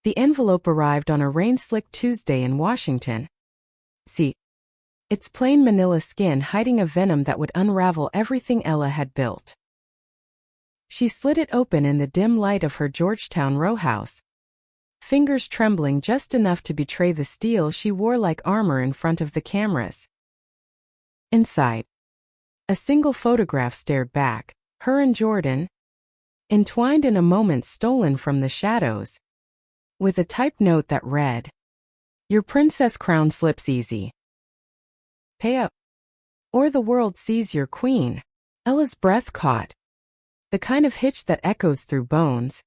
The envelope arrived on a rain-slicked Tuesday in Washington. See, its plain manila skin hiding a venom that would unravel everything Ella had built. She slid it open in the dim light of her Georgetown row house, fingers trembling just enough to betray the steel she wore like armor in front of the cameras. Inside, a single photograph stared back, her and Jordan, entwined in a moment stolen from the shadows, with a typed note that read, "Your princess crown slips easy. Pay up, or the world sees your queen." Ella's breath caught, the kind of hitch that echoes through bones,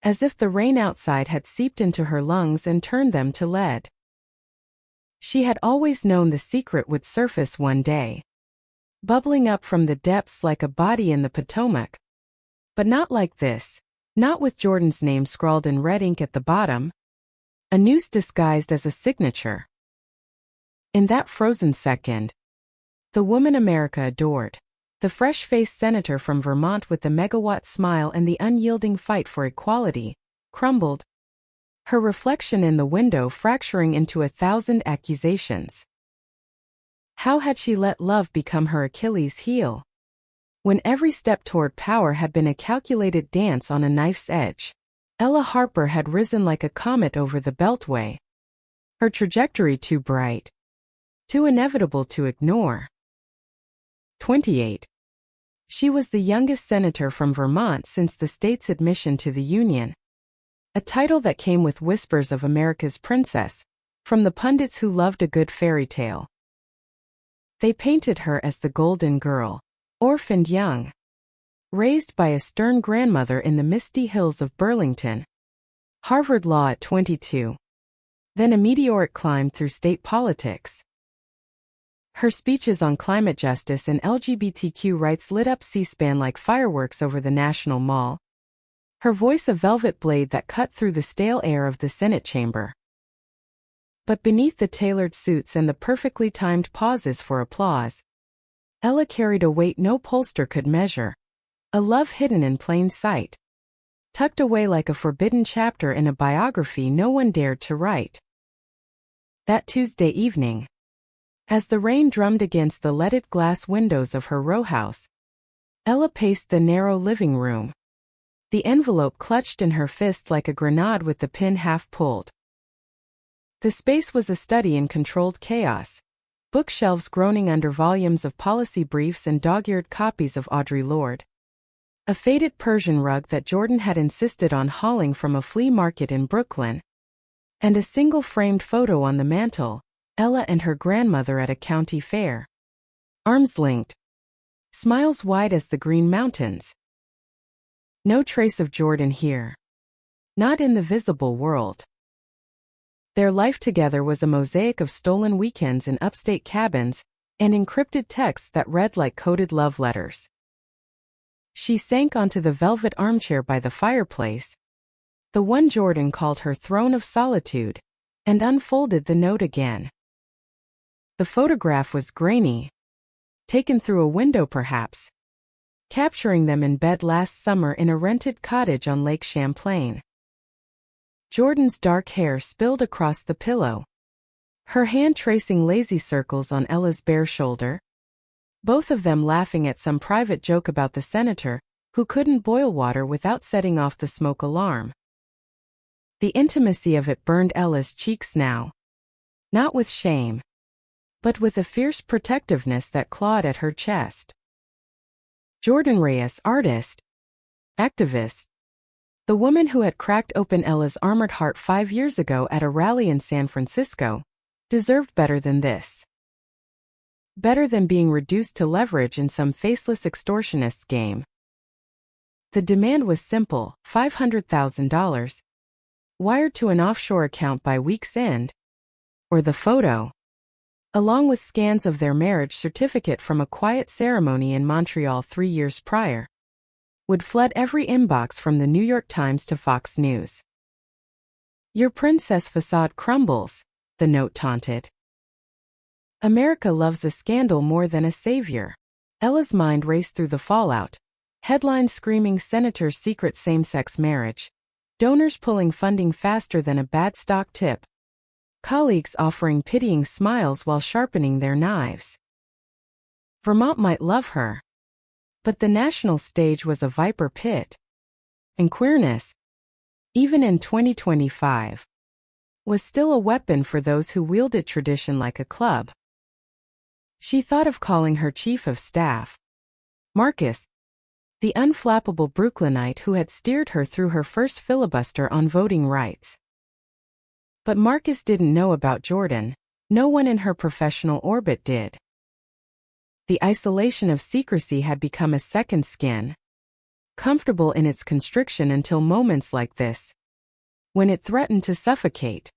as if the rain outside had seeped into her lungs and turned them to lead. She had always known the secret would surface one day, bubbling up from the depths like a body in the Potomac. But not like this, not with Jordan's name scrawled in red ink at the bottom, a noose disguised as a signature. In that frozen second, the woman America adored, the fresh-faced senator from Vermont with the megawatt smile and the unyielding fight for equality, crumbled, her reflection in the window fracturing into 1,000 accusations. How had she let love become her Achilles heel, when every step toward power had been a calculated dance on a knife's edge? Ella Harper had risen like a comet over the Beltway, her trajectory too bright, too inevitable to ignore. 28. She was the youngest senator from Vermont since the state's admission to the Union, a title that came with whispers of America's princess, from the pundits who loved a good fairy tale. They painted her as the golden girl, orphaned young, raised by a stern grandmother in the misty hills of Burlington, Harvard Law at 22, then a meteoric climb through state politics. Her speeches on climate justice and LGBTQ rights lit up C-SPAN like fireworks over the National Mall, her voice a velvet blade that cut through the stale air of the Senate chamber. But beneath the tailored suits and the perfectly timed pauses for applause, Ella carried a weight no pollster could measure, a love hidden in plain sight, tucked away like a forbidden chapter in a biography no one dared to write. That Tuesday evening, as the rain drummed against the leaded glass windows of her row house, Ella paced the narrow living room, the envelope clutched in her fist like a grenade with the pin half pulled. The space was a study in controlled chaos, bookshelves groaning under volumes of policy briefs and dog-eared copies of Audre Lorde, a faded Persian rug that Jordan had insisted on hauling from a flea market in Brooklyn, and a single framed photo on the mantel, Ella and her grandmother at a county fair. Arms linked, smiles wide as the Green Mountains. No trace of Jordan here. Not in the visible world. Their life together was a mosaic of stolen weekends in upstate cabins and encrypted texts that read like coded love letters. She sank onto the velvet armchair by the fireplace, the one Jordan called her throne of solitude, and unfolded the note again. The photograph was grainy, taken through a window perhaps, capturing them in bed last summer in a rented cottage on Lake Champlain. Jordan's dark hair spilled across the pillow, her hand tracing lazy circles on Ella's bare shoulder, both of them laughing at some private joke about the senator who couldn't boil water without setting off the smoke alarm. The intimacy of it burned Ella's cheeks now, not with shame, but with a fierce protectiveness that clawed at her chest. Jordan Reyes, artist, activist, the woman who had cracked open Ella's armored heart 5 years ago at a rally in San Francisco, deserved better than this. Better than being reduced to leverage in some faceless extortionist's game. The demand was simple, $500,000, wired to an offshore account by week's end, or the photo, along with scans of their marriage certificate from a quiet ceremony in Montreal 3 years prior, would flood every inbox from the New York Times to Fox News. Your princess facade crumbles, the note taunted. America loves a scandal more than a savior. Ella's mind raced through the fallout, headlines screaming senator's secret same-sex marriage, Donors pulling funding faster than a bad stock tip. Colleagues offering pitying smiles while sharpening their knives. Vermont might love her, but the national stage was a viper pit. And queerness, even in 2025, was still a weapon for those who wielded tradition like a club. She thought of calling her chief of staff, Marcus, the unflappable Brooklynite who had steered her through her first filibuster on voting rights. But Marcus didn't know about Jordan. No one in her professional orbit did. The isolation of secrecy had become a second skin, comfortable in its constriction until moments like this, when it threatened to suffocate.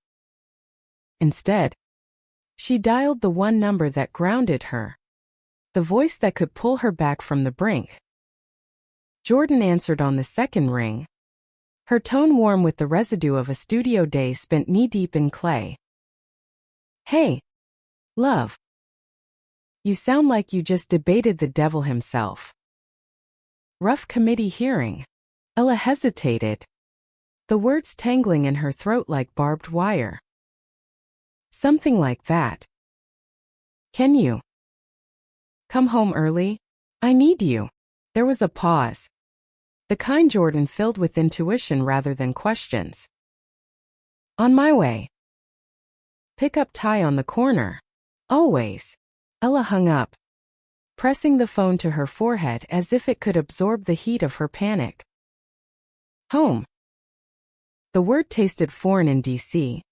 Instead, she dialed the one number that grounded her, the voice that could pull her back from the brink. Jordan answered on the second ring, her tone warm with the residue of a studio day spent knee-deep in clay. "Hey, love. You sound like you just debated the devil himself." "Rough committee hearing." Ella hesitated, the words tangling in her throat like barbed wire. "Something like that. Can you come home early? I need you." There was a pause, the kind Jordan filled with intuition rather than questions. "On my way. Pick up Ty on the corner. Always." Ella hung up, pressing the phone to her forehead as if it could absorb the heat of her panic. Home. The word tasted foreign in D.C.,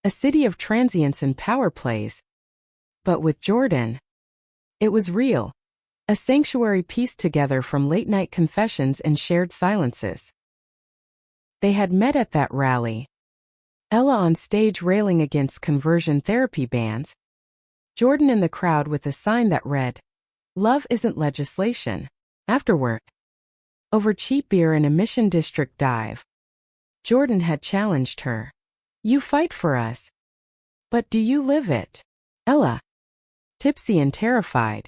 a city of transience and power plays. But with Jordan, it was real, a sanctuary pieced together from late-night confessions and shared silences. They had met at that rally, Ella on stage railing against conversion therapy bans, Jordan in the crowd with a sign that read, "Love isn't legislation." Afterward, over cheap beer in a Mission District dive, Jordan had challenged her. "You fight for us. But do you live it?" Ella, tipsy and terrified,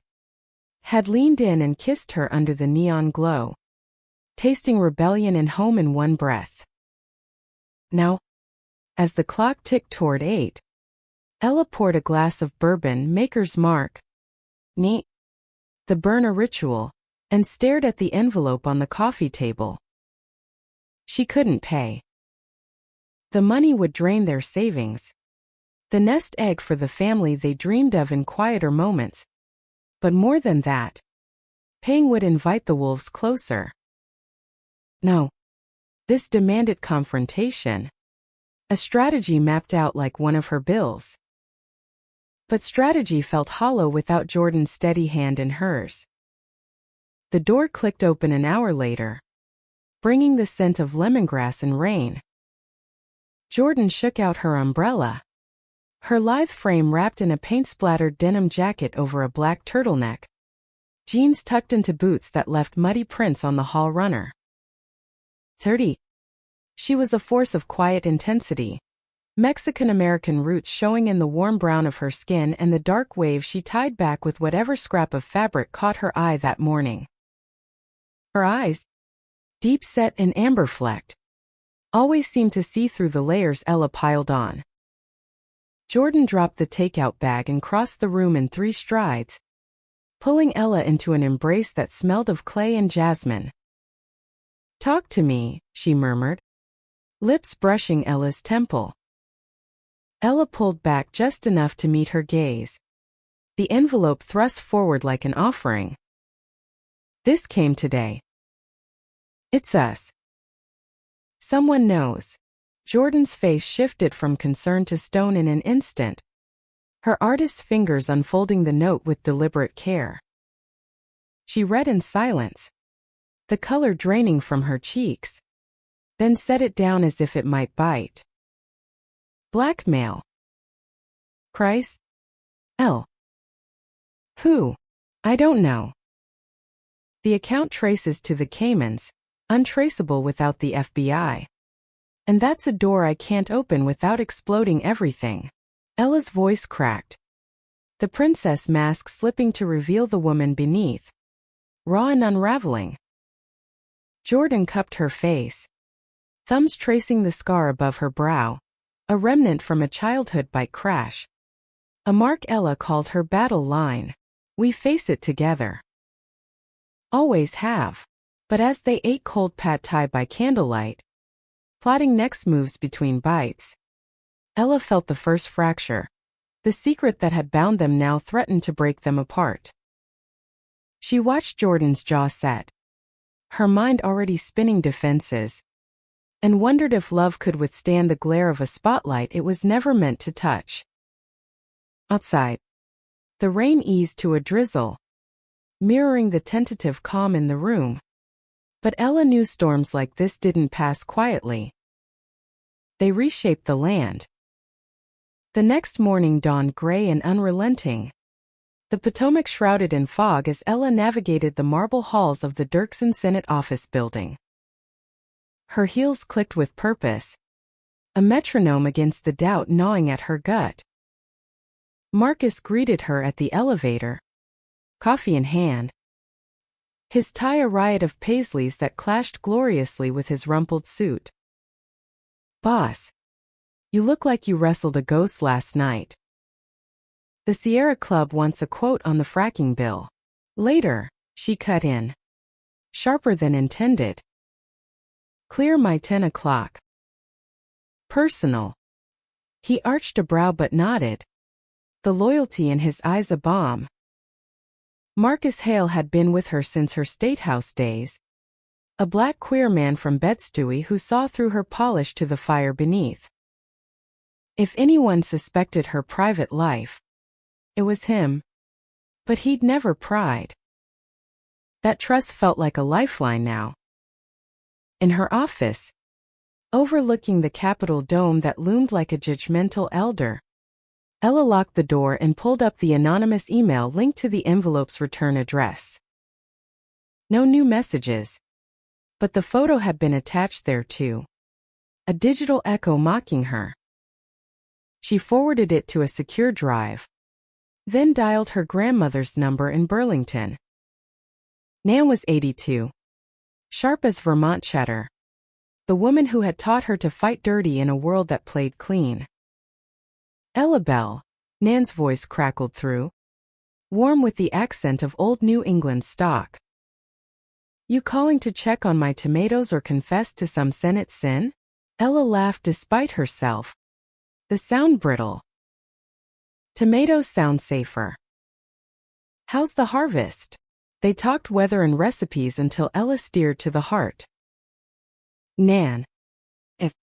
had leaned in and kissed her under the neon glow, tasting rebellion and home in one breath. Now, as the clock ticked toward 8, Ella poured a glass of bourbon, Maker's Mark, neat, the burner ritual, and stared at the envelope on the coffee table. She couldn't pay. The money would drain their savings, the nest egg for the family they dreamed of in quieter moments. But more than that, paying would invite the wolves closer. No. This demanded confrontation, a strategy mapped out like one of her bills. But strategy felt hollow without Jordan's steady hand in hers. The door clicked open an hour later, bringing the scent of lemongrass and rain. Jordan shook out her umbrella, her lithe frame wrapped in a paint-splattered denim jacket over a black turtleneck, jeans tucked into boots that left muddy prints on the hall runner. 30. She was a force of quiet intensity, Mexican-American roots showing in the warm brown of her skin and the dark wave she tied back with whatever scrap of fabric caught her eye that morning. Her eyes, deep-set and amber-flecked, always seemed to see through the layers Ella piled on. Jordan dropped the takeout bag and crossed the room in 3 strides, pulling Ella into an embrace that smelled of clay and jasmine. "Talk to me," she murmured, lips brushing Ella's temple. Ella pulled back just enough to meet her gaze, the envelope thrust forward like an offering. "This came today. It's us. Someone knows." Jordan's face shifted from concern to stone in an instant, her artist's fingers unfolding the note with deliberate care. She read in silence, the color draining from her cheeks, then set it down as if it might bite. "Blackmail. Christ? L. Who? I don't know. The account traces to the Caymans, untraceable without the FBI. And that's a door I can't open without exploding everything." Ella's voice cracked, the princess mask slipping to reveal the woman beneath, raw and unraveling. Jordan cupped her face, thumbs tracing the scar above her brow, a remnant from a childhood bike crash. A mark Ella called her battle line. We face it together. Always have. But as they ate cold pad thai by candlelight, plotting next moves between bites, Ella felt the first fracture. The secret that had bound them now threatened to break them apart. She watched Jordan's jaw set, her mind already spinning defenses, and wondered if love could withstand the glare of a spotlight it was never meant to touch. Outside, the rain eased to a drizzle, mirroring the tentative calm in the room. But Ella knew storms like this didn't pass quietly. They reshaped the land. The next morning dawned gray and unrelenting, the Potomac shrouded in fog as Ella navigated the marble halls of the Dirksen Senate office building. Her heels clicked with purpose, a metronome against the doubt gnawing at her gut. Marcus greeted her at the elevator, coffee in hand, his tie a riot of paisleys that clashed gloriously with his rumpled suit. "Boss, you look like you wrestled a ghost last night." The Sierra Club wants a quote on the fracking bill. Later, she cut in, sharper than intended. "Clear my 10 o'clock. Personal." He arched a brow but nodded, the loyalty in his eyes a bomb. Marcus Hale had been with her since her statehouse days, a black queer man from Bed-Stuy who saw through her polish to the fire beneath. If anyone suspected her private life, it was him. But he'd never pried. That trust felt like a lifeline now. In her office, overlooking the Capitol dome that loomed like a judgmental elder, Ella locked the door and pulled up the anonymous email linked to the envelope's return address. No new messages, but the photo had been attached there too. A digital echo mocking her. She forwarded it to a secure drive, then dialed her grandmother's number in Burlington. Nan was 82, sharp as Vermont cheddar, the woman who had taught her to fight dirty in a world that played clean. "Ella Bell," Nan's voice crackled through, warm with the accent of old New England stock. "You calling to check on my tomatoes or confess to some Senate sin?" Ella laughed despite herself, the sound brittle. "Tomatoes sound safer. How's the harvest?" They talked weather and recipes until Ella steered to the heart. "Nan, if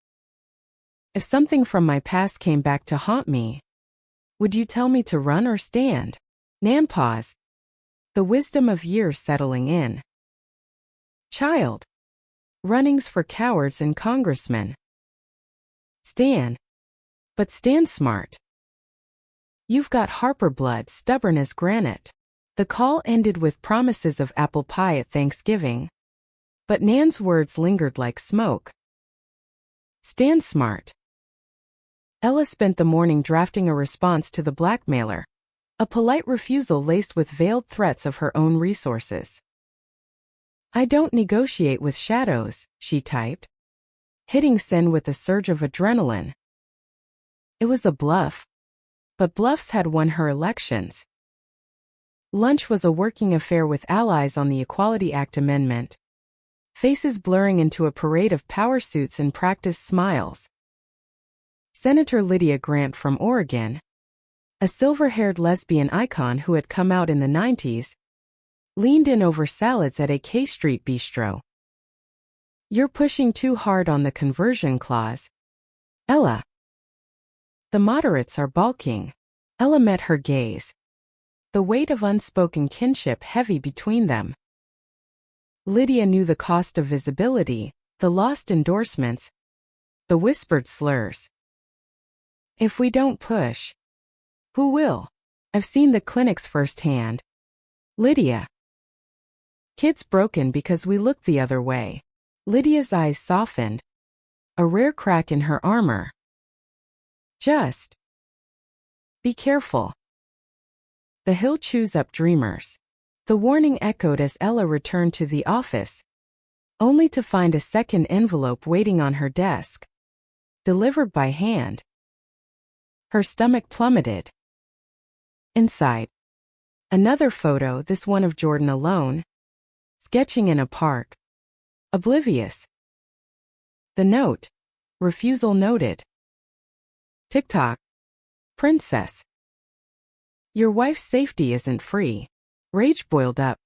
something from my past came back to haunt me, would you tell me to run or stand?" Nan paused, the wisdom of years settling in. "Child, running's for cowards and congressmen. Stand, but stand smart. You've got Harper blood stubborn as granite." The call ended with promises of apple pie at Thanksgiving, but Nan's words lingered like smoke. Stand smart. Ella spent the morning drafting a response to the blackmailer, a polite refusal laced with veiled threats of her own resources. "I don't negotiate with shadows," she typed, hitting send with a surge of adrenaline. It was a bluff, but bluffs had won her elections. Lunch was a working affair with allies on the Equality Act amendment, faces blurring into a parade of power suits and practiced smiles. Senator Lydia Grant from Oregon, a silver-haired lesbian icon who had come out in the 90s, leaned in over salads at a K Street bistro. "You're pushing too hard on the conversion clause, Ella. The moderates are balking." Ella met her gaze, the weight of unspoken kinship heavy between them. Lydia knew the cost of visibility, the lost endorsements, the whispered slurs. "If we don't push, who will? I've seen the clinics firsthand, Lydia. Kids broken because we look the other way." Lydia's eyes softened, a rare crack in her armor. "Just be careful. The Hill chews up dreamers." The warning echoed as Ella returned to the office, only to find a second envelope waiting on her desk, delivered by hand. Her stomach plummeted. Inside, another photo, this one of Jordan alone, sketching in a park, oblivious. The note, refusal noted. TikTok, princess. Your wife's safety isn't free. Rage boiled up,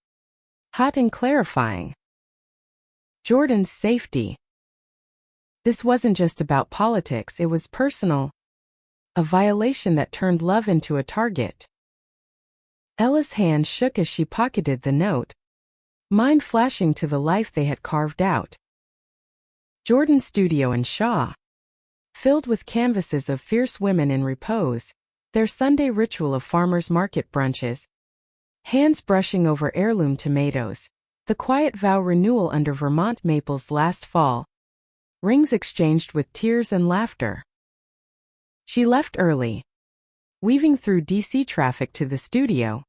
hot and clarifying. Jordan's safety. This wasn't just about politics, it was personal. A violation that turned love into a target. Ella's hand shook as she pocketed the note, mind flashing to the life they had carved out. Jordan's studio in Shaw, filled with canvases of fierce women in repose, their Sunday ritual of farmers' market brunches, hands brushing over heirloom tomatoes, the quiet vow renewal under Vermont maples last fall, rings exchanged with tears and laughter. She left early, weaving through DC traffic to the studio,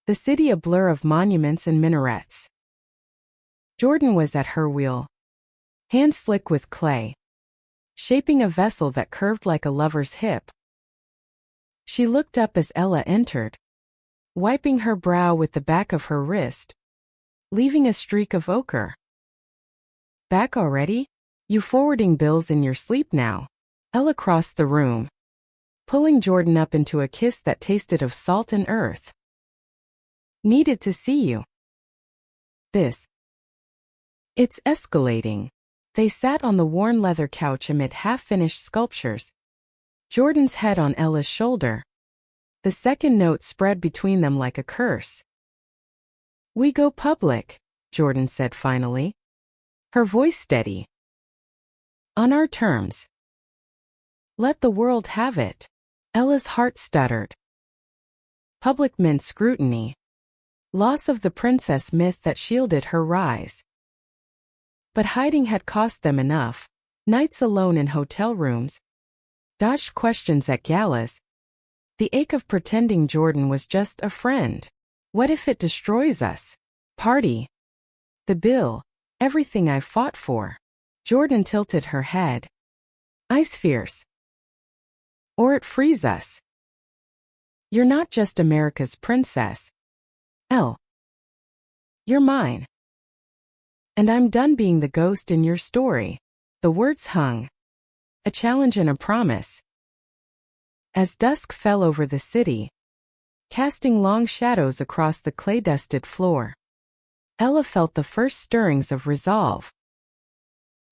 the city a blur of monuments and minarets. Jordan was at her wheel, hands slick with clay, shaping a vessel that curved like a lover's hip. She looked up as Ella entered, wiping her brow with the back of her wrist, leaving a streak of ochre. Back already? You forwarding bills in your sleep now? Ella crossed the room, pulling Jordan up into a kiss that tasted of salt and earth. Needed to see you. It's escalating. They sat on the worn leather couch amid half-finished sculptures, Jordan's head on Ella's shoulder. The second note spread between them like a curse. We go public, Jordan said finally, her voice steady. On our terms. Let the world have it. Ella's heart stuttered. Public meant scrutiny. Loss of the princess myth that shielded her rise. But hiding had cost them enough. Nights alone in hotel rooms. Dodged questions at galas. The ache of pretending Jordan was just a friend. What if it destroys us? Party. The bill. Everything I fought for. Jordan tilted her head. Ice fierce. Or it frees us. You're not just America's princess. Elle. You're mine. And I'm done being the ghost in your story. The words hung. A challenge and a promise. As dusk fell over the city, casting long shadows across the clay-dusted floor, Ella felt the first stirrings of resolve.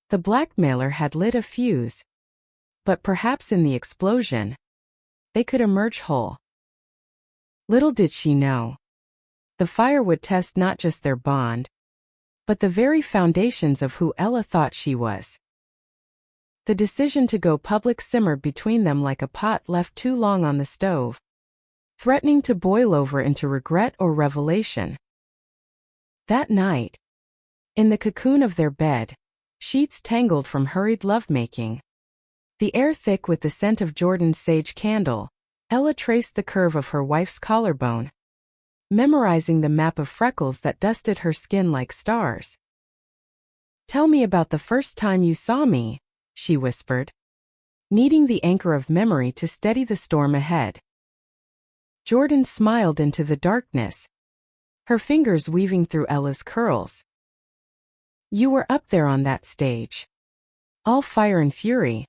The blackmailer had lit a fuse, but perhaps in the explosion, they could emerge whole. Little did she know, the fire would test not just their bond, but the very foundations of who Ella thought she was. The decision to go public simmered between them like a pot left too long on the stove, threatening to boil over into regret or revelation. That night, in the cocoon of their bed, sheets tangled from hurried lovemaking, the air thick with the scent of Jordan's sage candle, Ella traced the curve of her wife's collarbone, memorizing the map of freckles that dusted her skin like stars. Tell me about the first time you saw me, she whispered, needing the anchor of memory to steady the storm ahead. Jordan smiled into the darkness, her fingers weaving through Ella's curls. You were up there on that stage, all fire and fury,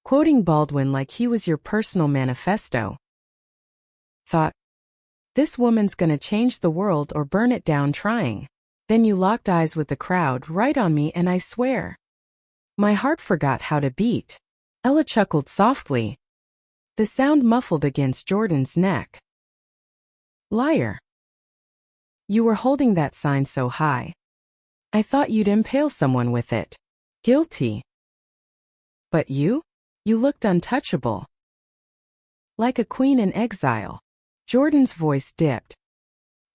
quoting Baldwin like he was your personal manifesto. Thought, this woman's gonna change the world or burn it down trying. Then you locked eyes with the crowd right on me and I swear, my heart forgot how to beat. Ella chuckled softly, the sound muffled against Jordan's neck. Liar. You were holding that sign so high. I thought you'd impale someone with it. Guilty. But you? You looked untouchable. Like a queen in exile. Jordan's voice dipped,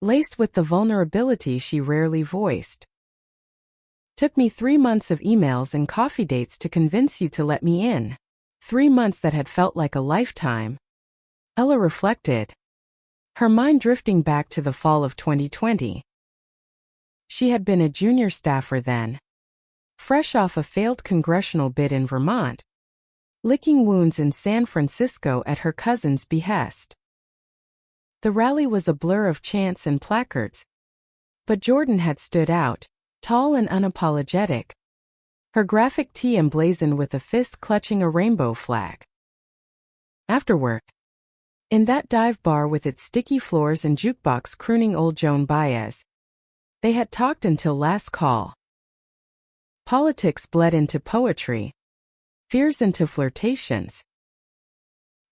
laced with the vulnerability she rarely voiced. Took me 3 months of emails and coffee dates to convince you to let me in. 3 months that had felt like a lifetime. Ella reflected, her mind drifting back to the fall of 2020. She had been a junior staffer then, fresh off a failed congressional bid in Vermont, licking wounds in San Francisco at her cousin's behest. The rally was a blur of chants and placards, but Jordan had stood out, tall and unapologetic, her graphic tee emblazoned with a fist clutching a rainbow flag. Afterward, in that dive bar with its sticky floors and jukebox crooning old Joan Baez, they had talked until last call. Politics bled into poetry, fears into flirtations.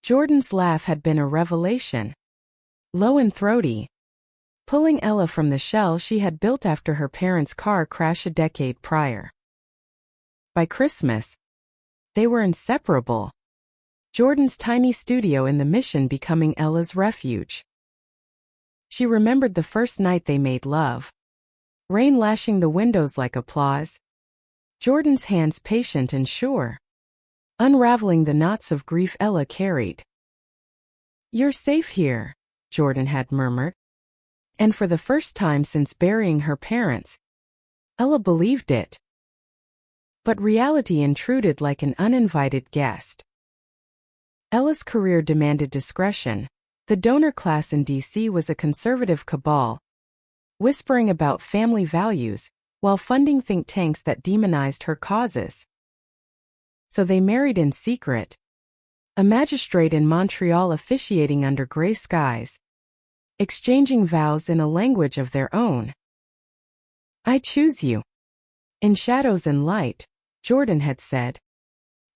Jordan's laugh had been a revelation, low and throaty, pulling Ella from the shell she had built after her parents' car crash a decade prior. By Christmas, they were inseparable, Jordan's tiny studio in the Mission becoming Ella's refuge. She remembered the first night they made love, rain lashing the windows like applause, Jordan's hands patient and sure, unraveling the knots of grief Ella carried. "You're safe here," Jordan had murmured. And for the first time since burying her parents, Ella believed it. But reality intruded like an uninvited guest. Ella's career demanded discretion. The donor class in D.C. was a conservative cabal, whispering about family values, while funding think tanks that demonized her causes. So they married in secret, a magistrate in Montreal officiating under gray skies, exchanging vows in a language of their own. "I choose you." In shadows and light, Jordan had said,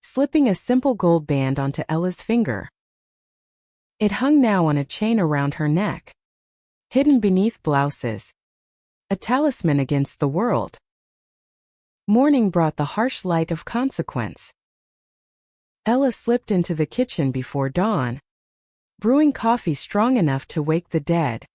slipping a simple gold band onto Ella's finger. It hung now on a chain around her neck, hidden beneath blouses, a talisman against the world. Morning brought the harsh light of consequence. Ella slipped into the kitchen before dawn, brewing coffee strong enough to wake the dead.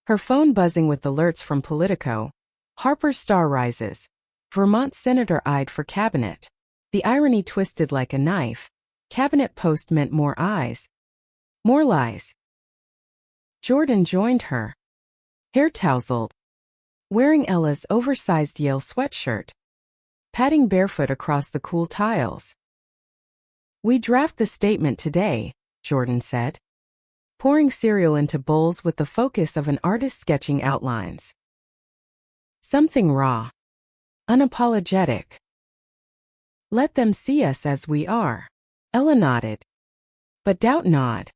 Her phone buzzing with alerts from Politico. Harper's star rises. Vermont senator eyed for cabinet. The irony twisted like a knife. Cabinet post meant more eyes. More lies. Jordan joined her, hair tousled, wearing Ella's oversized Yale sweatshirt, padding barefoot across the cool tiles. "We draft the statement today," Jordan said, pouring cereal into bowls with the focus of an artist sketching outlines. Something raw, unapologetic. "Let them see us as we are." Ella nodded, but doubt not.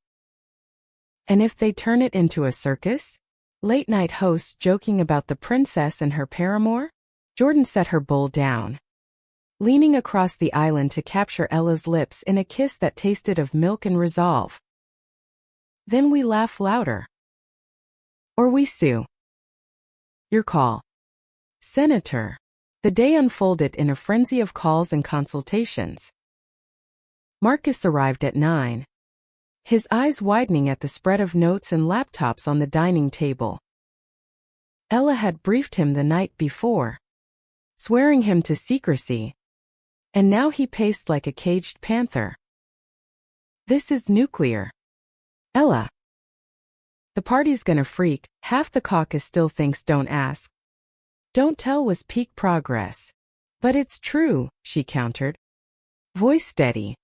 "And if they turn it into a circus? Late-night hosts joking about the princess and her paramour?" Jordan set her bowl down, leaning across the island to capture Ella's lips in a kiss that tasted of milk and resolve. "Then we laugh louder. Or we sue." "Your call, Senator." The day unfolded in a frenzy of calls and consultations. Marcus arrived at 9, his eyes widening at the spread of notes and laptops on the dining table. Ella had briefed him the night before, swearing him to secrecy, and now he paced like a caged panther. "This is nuclear. Ella. The party's gonna freak. Half the caucus still thinks don't ask, don't tell was peak progress. But it's true," she countered, voice steady.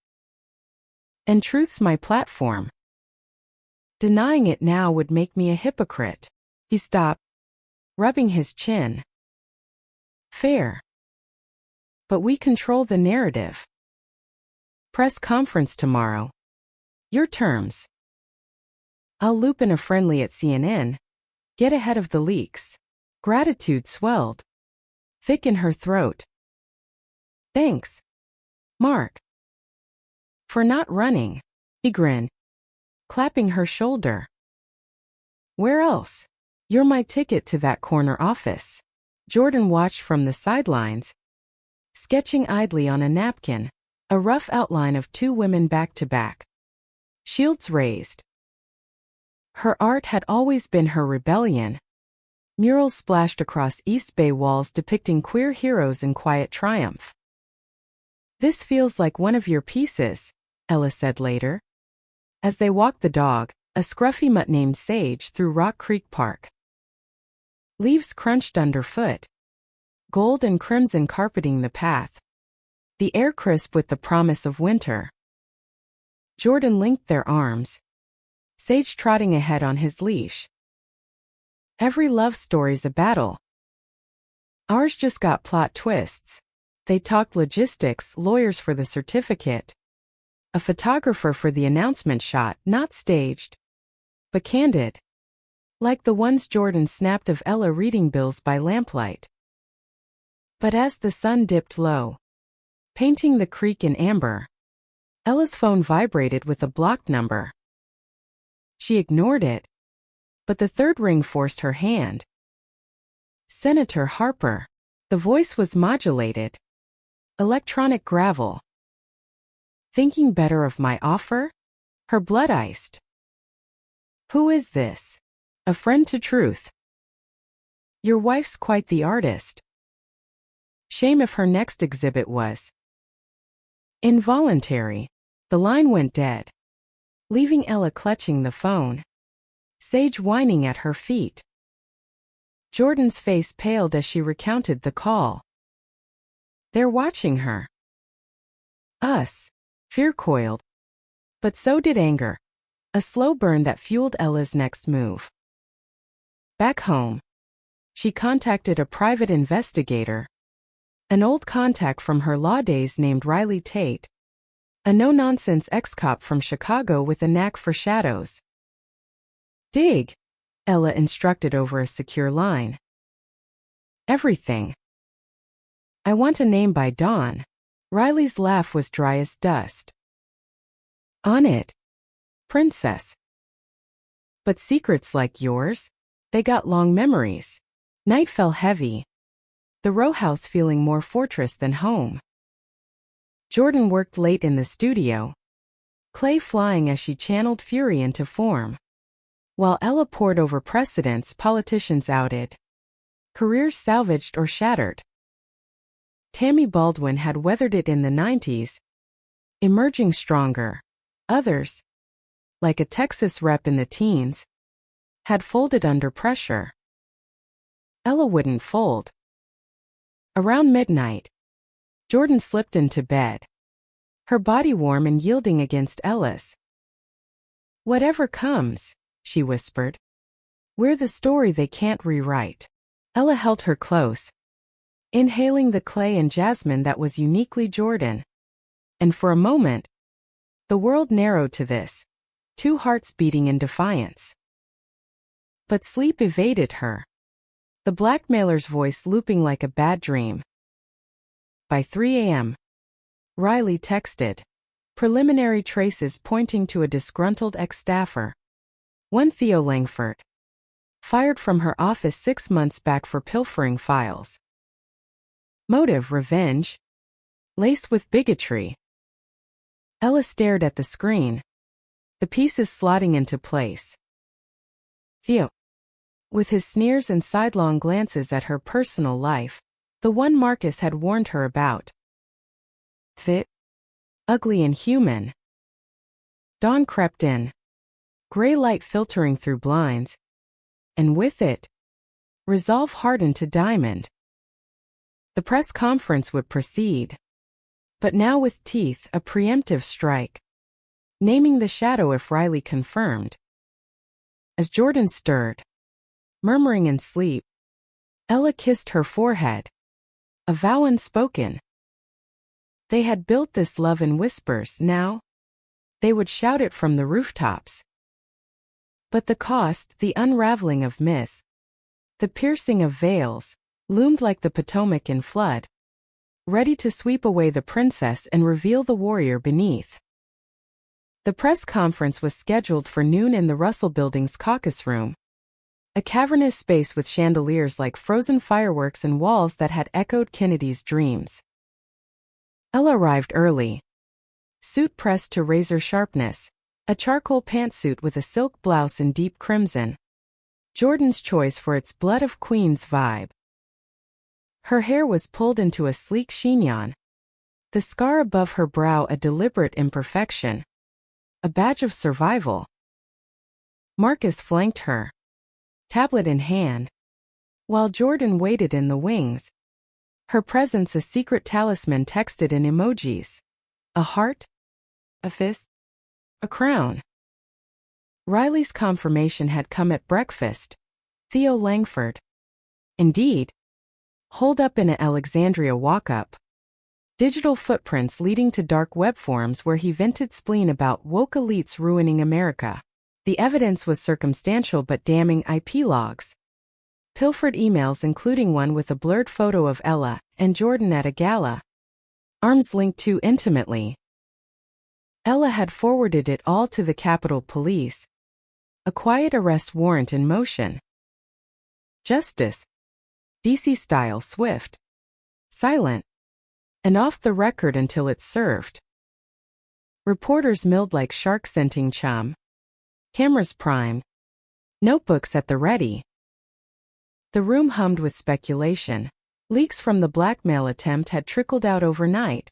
"And truth's my platform. Denying it now would make me a hypocrite." He stopped, rubbing his chin. "Fair. But we control the narrative. Press conference tomorrow. Your terms. I'll loop in a friendly at CNN. Get ahead of the leaks." Gratitude swelled, thick in her throat. "Thanks, Mark, for not running." He grinned, clapping her shoulder. "Where else? You're my ticket to that corner office." Jordan watched from the sidelines, sketching idly on a napkin, a rough outline of two women back to back, shields raised. Her art had always been her rebellion. Murals splashed across East Bay walls depicting queer heroes in quiet triumph. "This feels like one of your pieces," Ella said later, as they walked the dog, a scruffy mutt named Sage, through Rock Creek Park. Leaves crunched underfoot. Gold and crimson carpeting the path. The air crisp with the promise of winter. Jordan linked their arms. Sage trotting ahead on his leash. Every love story's a battle. Ours just got plot twists. They talked logistics, lawyers for the certificate. A photographer for the announcement shot, not staged, but candid. Like the ones Jordan snapped of Ella reading bills by lamplight. But as the sun dipped low, painting the creek in amber, Ella's phone vibrated with a blocked number. She ignored it, but the third ring forced her hand. Senator Harper. The voice was modulated. Electronic gravel. Thinking better of my offer? Her blood iced. Who is this? A friend to truth. Your wife's quite the artist. Shame if her next exhibit was involuntary. The line went dead, leaving Ella clutching the phone. Sage whining at her feet. Jordan's face paled as she recounted the call. They're watching her. Us. Fear coiled. But so did anger. A slow burn that fueled Ella's next move. Back home, she contacted a private investigator, an old contact from her law days named Riley Tate, a no-nonsense ex-cop from Chicago with a knack for shadows. Dig, Ella instructed over a secure line. Everything. I want a name by dawn. Riley's laugh was dry as dust. On it, princess. But secrets like yours? They got long memories. Night fell heavy. The row house feeling more fortress than home. Jordan worked late in the studio, clay flying as she channeled fury into form. While Ella pored over precedents politicians outed, careers salvaged or shattered. Tammy Baldwin had weathered it in the 90s, emerging stronger. Others, like a Texas rep in the teens, had folded under pressure. Ella wouldn't fold. Around midnight, Jordan slipped into bed, her body warm and yielding against Ella's. Whatever comes, she whispered. We're the story they can't rewrite. Ella held her close, inhaling the clay and jasmine that was uniquely Jordan. And for a moment, the world narrowed to this, two hearts beating in defiance. But sleep evaded her, the blackmailer's voice looping like a bad dream. By 3 a.m., Riley texted, preliminary traces pointing to a disgruntled ex-staffer. One Theo Langford, fired from her office 6 months back for pilfering files. Motive revenge, laced with bigotry. Ella stared at the screen, the pieces slotting into place. Theo, with his sneers and sidelong glances at her personal life, the one Marcus had warned her about. Fit, ugly and human. Dawn crept in, gray light filtering through blinds, and with it, resolve hardened to diamond. The press conference would proceed, but now with teeth, a preemptive strike, naming the shadow if Riley confirmed. As Jordan stirred, murmuring in sleep, Ella kissed her forehead, a vow unspoken. They had built this love in whispers. Now they would shout it from the rooftops. But the cost, the unraveling of myth, the piercing of veils, loomed like the Potomac in flood, ready to sweep away the princess and reveal the warrior beneath. The press conference was scheduled for noon in the Russell Building's caucus room, a cavernous space with chandeliers like frozen fireworks and walls that had echoed Kennedy's dreams. Ella arrived early, suit pressed to razor sharpness, a charcoal pantsuit with a silk blouse in deep crimson, Jordan's choice for its blood of queens vibe. Her hair was pulled into a sleek chignon, the scar above her brow a deliberate imperfection, a badge of survival. Marcus flanked her, tablet in hand, While Jordan waited in the wings, her presence a secret talisman texted in emojis. A heart, a fist, a crown. Riley's confirmation had come at breakfast. Theo Langford. Indeed. Holed up in a Alexandria walk-up. Digital footprints leading to dark web forums where he vented spleen about woke elites ruining America. The evidence was circumstantial but damning: IP logs. Pilfered emails including one with a blurred photo of Ella and Jordan at a gala. Arms linked too intimately. Ella had forwarded it all to the Capitol Police. A quiet arrest warrant in motion. Justice. BC style, swift. Silent. And off the record until it's served. Reporters milled like sharks scenting chum. Cameras primed. Notebooks at the ready. The room hummed with speculation. Leaks from the Blackmail attempt had trickled out overnight.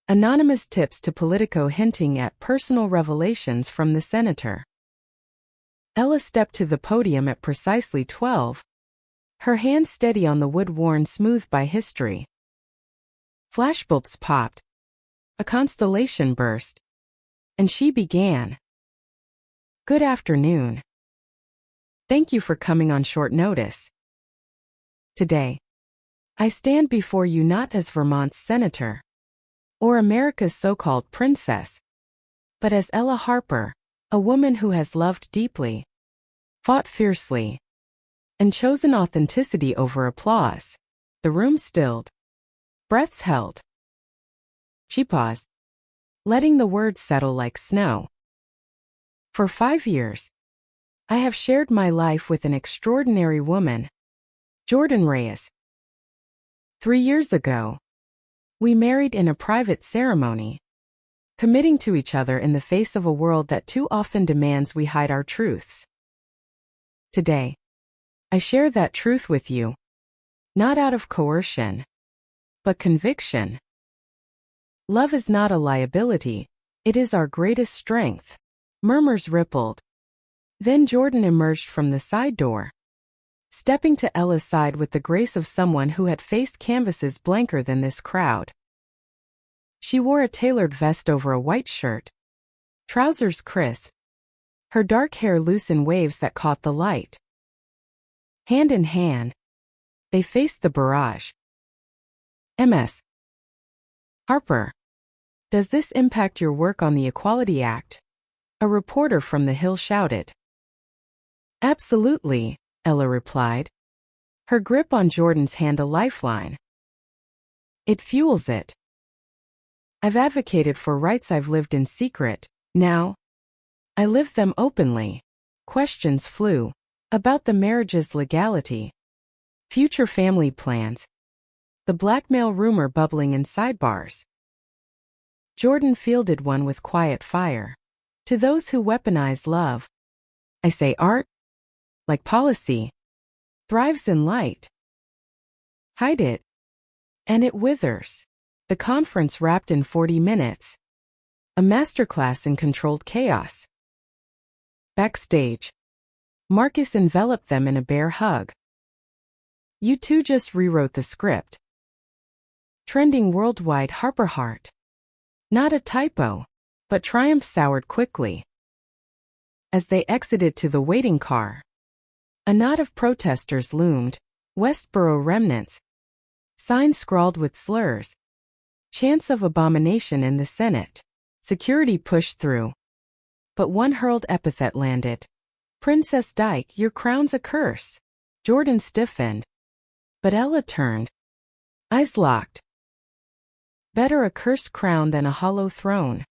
Anonymous tips to Politico hinting at personal revelations from the senator. Ella stepped to the podium at precisely 12. Her hand steady on the wood worn smooth by history. Flashbulbs popped. A constellation burst. And she began. Good afternoon. Thank you for coming on short notice. Today, I stand before you not as Vermont's senator, or America's so-called princess, but as Ella Harper, a woman who has loved deeply, fought fiercely, and chosen authenticity over applause. The room stilled. Breaths held. She paused, letting the words settle like snow. For 5 years, I have shared my life with an extraordinary woman, Jordan Reyes. 3 years ago, we married in a private ceremony, committing to each other in the face of a world that too often demands we hide our truths. Today, I share that truth with you, not out of coercion, but conviction. Love is not a liability, it is our greatest strength. Murmurs rippled. Then Jordan emerged from the side door, stepping to Ella's side with the grace of someone who had faced canvases blanker than this crowd. She wore a tailored vest over a white shirt, trousers crisp, her dark hair loose in waves that caught the light. Hand in hand, they faced the barrage. Ms. Harper, does this impact your work on the Equality Act? A reporter from the Hill shouted. Absolutely, Ella replied, her grip on Jordan's hand a lifeline. It fuels it. I've advocated for rights I've lived in secret. Now, I live them openly. Questions flew about the marriage's legality, future family plans, the blackmail rumor bubbling in sidebars. Jordan fielded one with quiet fire. To those who weaponize love, I say art, like policy, thrives in light. Hide it, and it withers. The conference wrapped in 40 minutes. A masterclass in controlled chaos. Backstage, Marcus enveloped them in a bear hug. You two just rewrote the script. Trending worldwide Harper Heart. Not a typo, but triumph soured quickly. As they exited to the waiting car, a knot of protesters loomed, Westboro remnants, signs scrawled with slurs, chants of abomination in the Senate. Security pushed through, but one hurled epithet landed. Princess Dyke, your crown's a curse. Jordan stiffened, but Ella turned, eyes locked. Better a cursed crown than a hollow throne.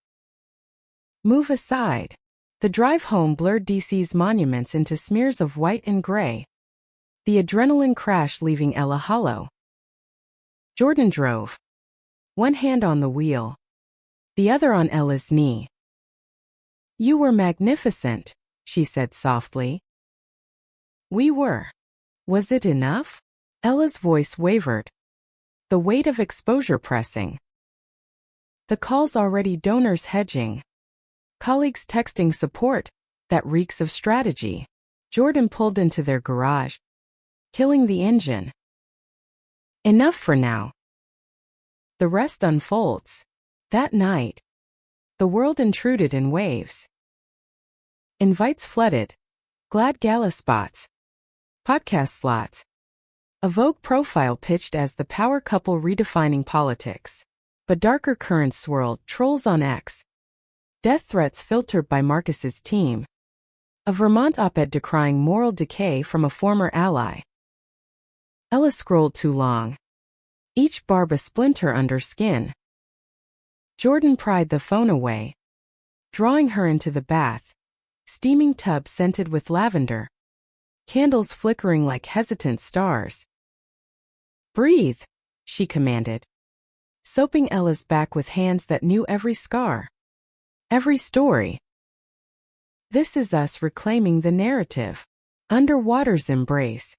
Move aside. The drive home blurred DC's monuments into smears of white and gray. The adrenaline crash leaving Ella hollow. Jordan drove, one hand on the wheel, the other on Ella's knee. You were magnificent, she said softly. We were. Was it enough? Ella's voice wavered, the weight of exposure pressing. The calls already, donors hedging, colleagues texting support, that reeks of strategy. Jordan pulled into their garage, killing the engine. Enough for now. The rest unfolds. That night, the world intruded in waves. Invites flooded. Glad gala spots. Podcast slots. A Vogue profile pitched as the power couple redefining politics. But darker currents swirled, trolls on X. Death threats filtered by Marcus's team. A Vermont op-ed decrying moral decay from a former ally. Ella scrolled too long. Each barb a splinter under skin. Jordan pried the phone away, drawing her into the bath. Steaming tub scented with lavender. Candles flickering like hesitant stars. Breathe, she commanded, soaping Ella's back with hands that knew every scar. Every story. This is us reclaiming the narrative. Underwater's embrace.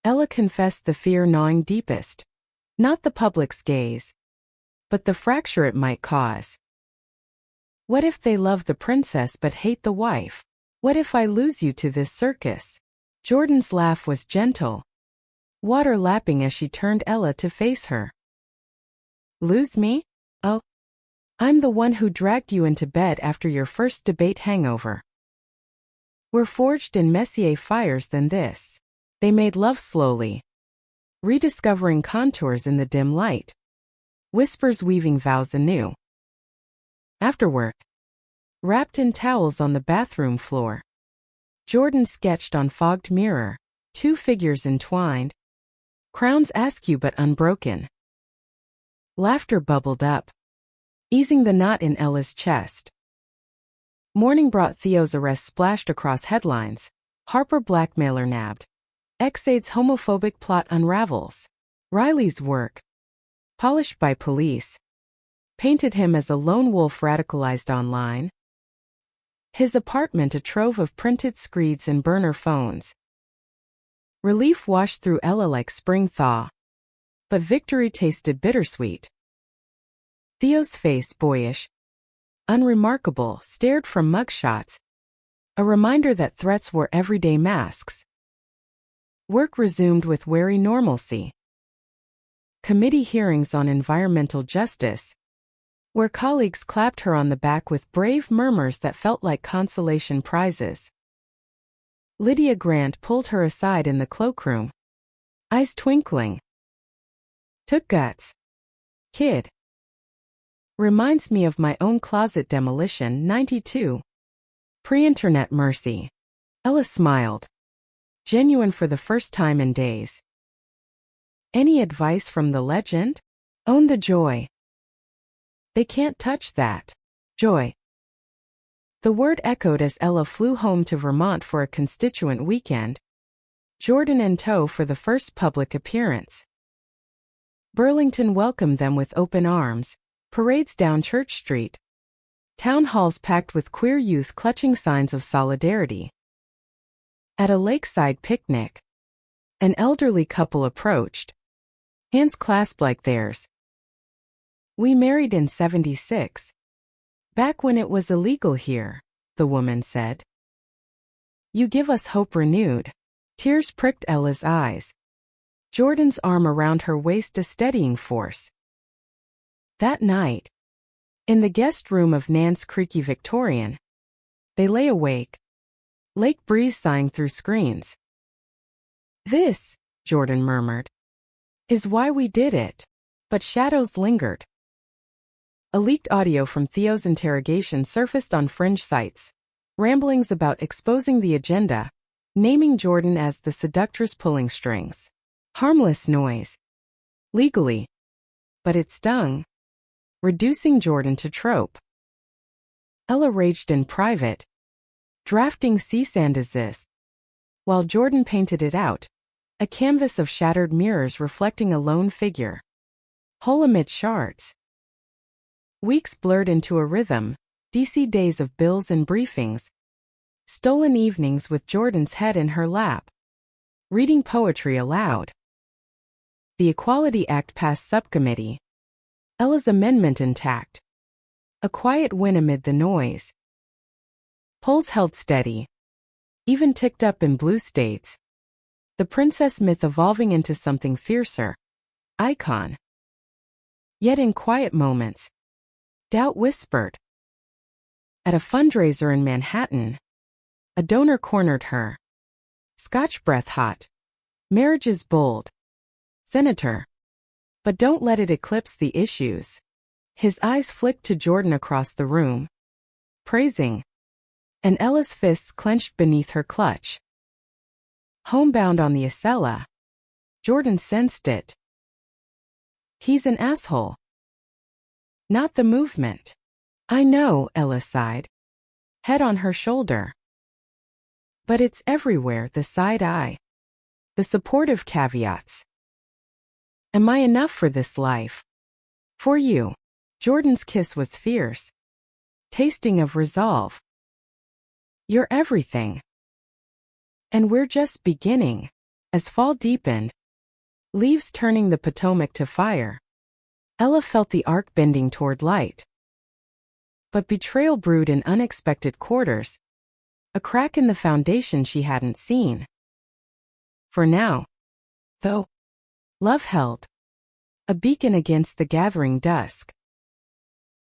Ella confessed the fear gnawing deepest. Not the public's gaze, but the fracture it might cause. What if they love the princess but hate the wife? What if I lose you to this circus? Jordan's laugh was gentle, water lapping as she turned Ella to face her. Lose me? Oh, I'm the one who dragged you into bed after your first debate hangover. We're forged in messier fires than this. They made love slowly, rediscovering contours in the dim light. Whispers weaving vows anew. Afterward, wrapped in towels on the bathroom floor, Jordan sketched on fogged mirror, two figures entwined, crowns askew but unbroken. Laughter bubbled up, easing the knot in Ella's chest. Morning brought Theo's arrest splashed across headlines. Harper blackmailer nabbed. Exade's homophobic plot unravels. Riley's work, polished by police, painted him as a lone wolf radicalized online. His apartment a trove of printed screeds and burner phones. Relief washed through Ella like spring thaw, but victory tasted bittersweet. Theo's face, boyish, unremarkable, stared from mugshots, a reminder that threats were everyday masks. Work resumed with wary normalcy. Committee hearings on environmental justice, where colleagues clapped her on the back with brave murmurs that felt like consolation prizes. Lydia Grant pulled her aside in the cloakroom, eyes twinkling. Took guts. Kid. Reminds me of my own closet demolition, 92. Pre-internet mercy. Ella smiled, genuine for the first time in days. Any advice from the legend? Own the joy. They can't touch that. Joy. The word echoed as Ella flew home to Vermont for a constituent weekend. Jordan in tow for the first public appearance. Burlington welcomed them with open arms, parades down Church Street. Town halls packed with queer youth clutching signs of solidarity. At a lakeside picnic, an elderly couple approached, hands clasped like theirs. We married in '76. Back when it was illegal here, the woman said. You give us hope renewed. Tears pricked Ella's eyes. Jordan's arm around her waist a steadying force. That night, in the guest room of Nan's creaky Victorian, they lay awake, lake breeze sighing through screens. This, Jordan murmured, is why we did it. But shadows lingered. A leaked audio from Theo's interrogation surfaced on fringe sites. Ramblings about exposing the agenda, naming Jordan as the seductress pulling strings. Harmless noise. Legally. But it stung, reducing Jordan to trope. Ella raged in private, drafting cease and desist, while Jordan painted it out, a canvas of shattered mirrors reflecting a lone figure. Whole amid shards. Weeks blurred into a rhythm, DC days of bills and briefings. Stolen evenings with Jordan's head in her lap. Reading poetry aloud. The Equality Act passed subcommittee. Ella's amendment intact. A quiet win amid the noise. Polls held steady. Even ticked up in blue states. The princess myth evolving into something fiercer. Icon. Yet in quiet moments, doubt whispered. At a fundraiser in Manhattan, a donor cornered her. Scotch breath hot. Marriage is bold. Senator. But don't let it eclipse the issues. His eyes flicked to Jordan across the room. Praising. And Ella's fists clenched beneath her clutch. Homebound on the Acela. Jordan sensed it. He's an asshole. Not the movement. I know, Ella sighed. Head on her shoulder. But it's everywhere, the side eye. The supportive caveats. Am I enough for this life? For you. Jordan's kiss was fierce. Tasting of resolve. You're everything. And we're just beginning. As fall deepened, leaves turning the Potomac to fire, Ella felt the arc bending toward light. But betrayal brewed in unexpected quarters, a crack in the foundation she hadn't seen. For now, though, love held, a beacon against the gathering dusk.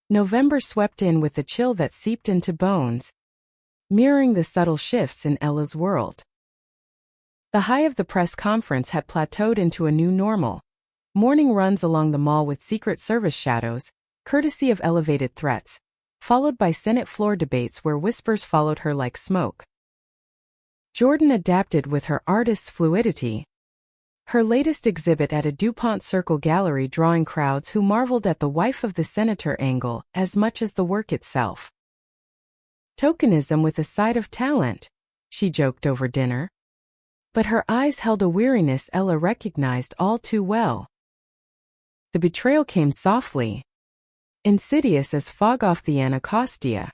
November swept in with a chill that seeped into bones, mirroring the subtle shifts in Ella's world. The high of the press conference had plateaued into a new normal. Morning runs along the mall with Secret Service shadows, courtesy of elevated threats, followed by Senate floor debates where whispers followed her like smoke. Jordan adapted with her artist's fluidity. Her latest exhibit at a DuPont Circle gallery drawing crowds who marveled at the wife of the senator angle as much as the work itself. Tokenism with a side of talent, she joked over dinner. But her eyes held a weariness Ella recognized all too well. The betrayal came softly, insidious as fog off the Anacostia.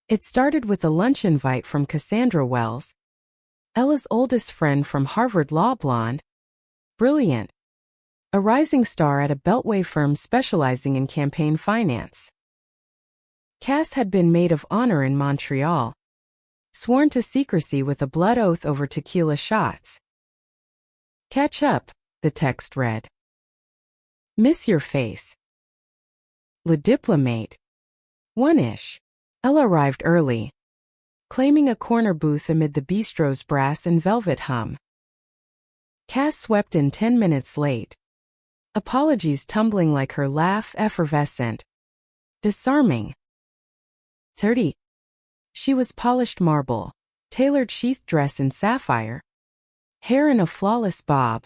It started with a lunch invite from Cassandra Wells, Ella's oldest friend from Harvard Law blonde, brilliant, a rising star at a Beltway firm specializing in campaign finance. Cass had been maid of honor in Montreal, sworn to secrecy with a blood oath over tequila shots. Catch up, the text read. Miss your face. Le Diplomate. One-ish. Ella arrived early, claiming a corner booth amid the bistro's brass and velvet hum. Cass swept in 10 minutes late. Apologies tumbling like her laugh effervescent. Disarming. 30. She was polished marble, tailored sheath dress in sapphire, hair in a flawless bob,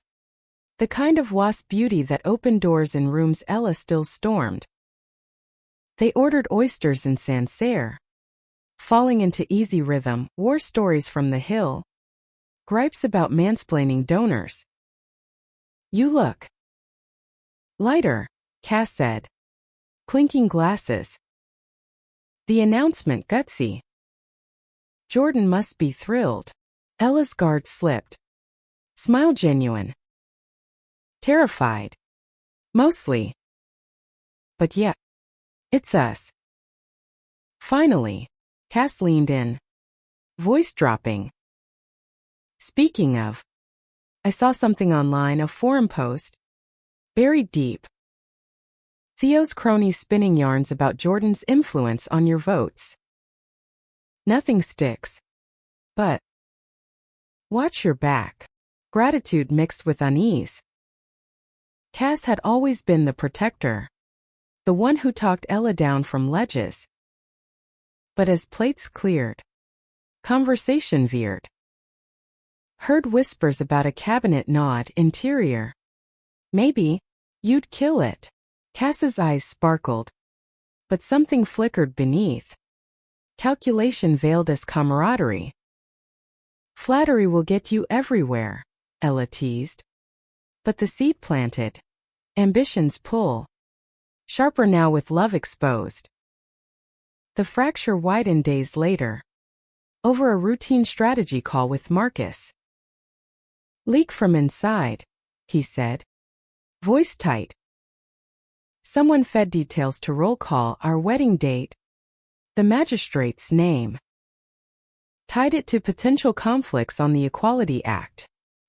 the kind of wasp beauty that opened doors in rooms Ella still stormed. They ordered oysters in Sancerre. Falling into easy rhythm, war stories from the Hill, gripes about mansplaining donors. You look lighter, Cass said, clinking glasses. The announcement gutsy. Jordan must be thrilled. Ella's guard slipped. Smile genuine. Terrified. Mostly. But yeah. It's us. Finally, Cass leaned in. Voice dropping. Speaking of, I saw something online, a forum post. Buried deep. Theo's cronies spinning yarns about Jordan's influence on your votes. Nothing sticks. But watch your back. Gratitude mixed with unease. Cass had always been the protector, the one who talked Ella down from ledges. But as plates cleared, conversation veered. Heard whispers about a cabinet nod interior. Maybe you'd kill it. Cass's eyes sparkled, but something flickered beneath. Calculation veiled as camaraderie. Flattery will get you everywhere, Ella teased. But the seed planted. Ambitions pull. Sharper now with love exposed. The fracture widened days later. Over a routine strategy call with Marcus. Leak from inside, he said. Voice tight. Someone fed details to roll call our wedding date. The magistrate's name. Tied it to potential conflicts on the Equality Act.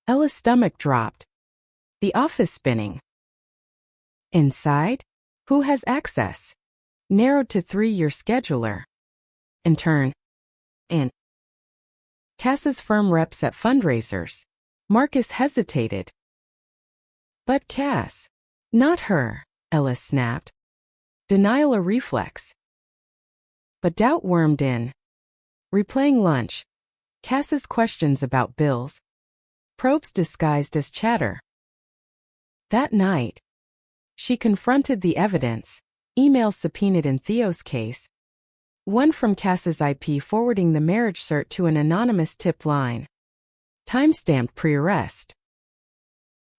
Ella's stomach dropped. The office spinning. Inside? Who has access? Narrowed to 3-year scheduler. Intern. In. Cass's firm reps at fundraisers. Marcus hesitated. But Cass. Not her, Ella snapped. Denial a reflex. But doubt wormed in. Replaying lunch. Cass's questions about bills. Probes disguised as chatter. That night, she confronted the evidence, emails subpoenaed in Theo's case, one from Cass's IP forwarding the marriage cert to an anonymous tip line. Timestamped pre-arrest.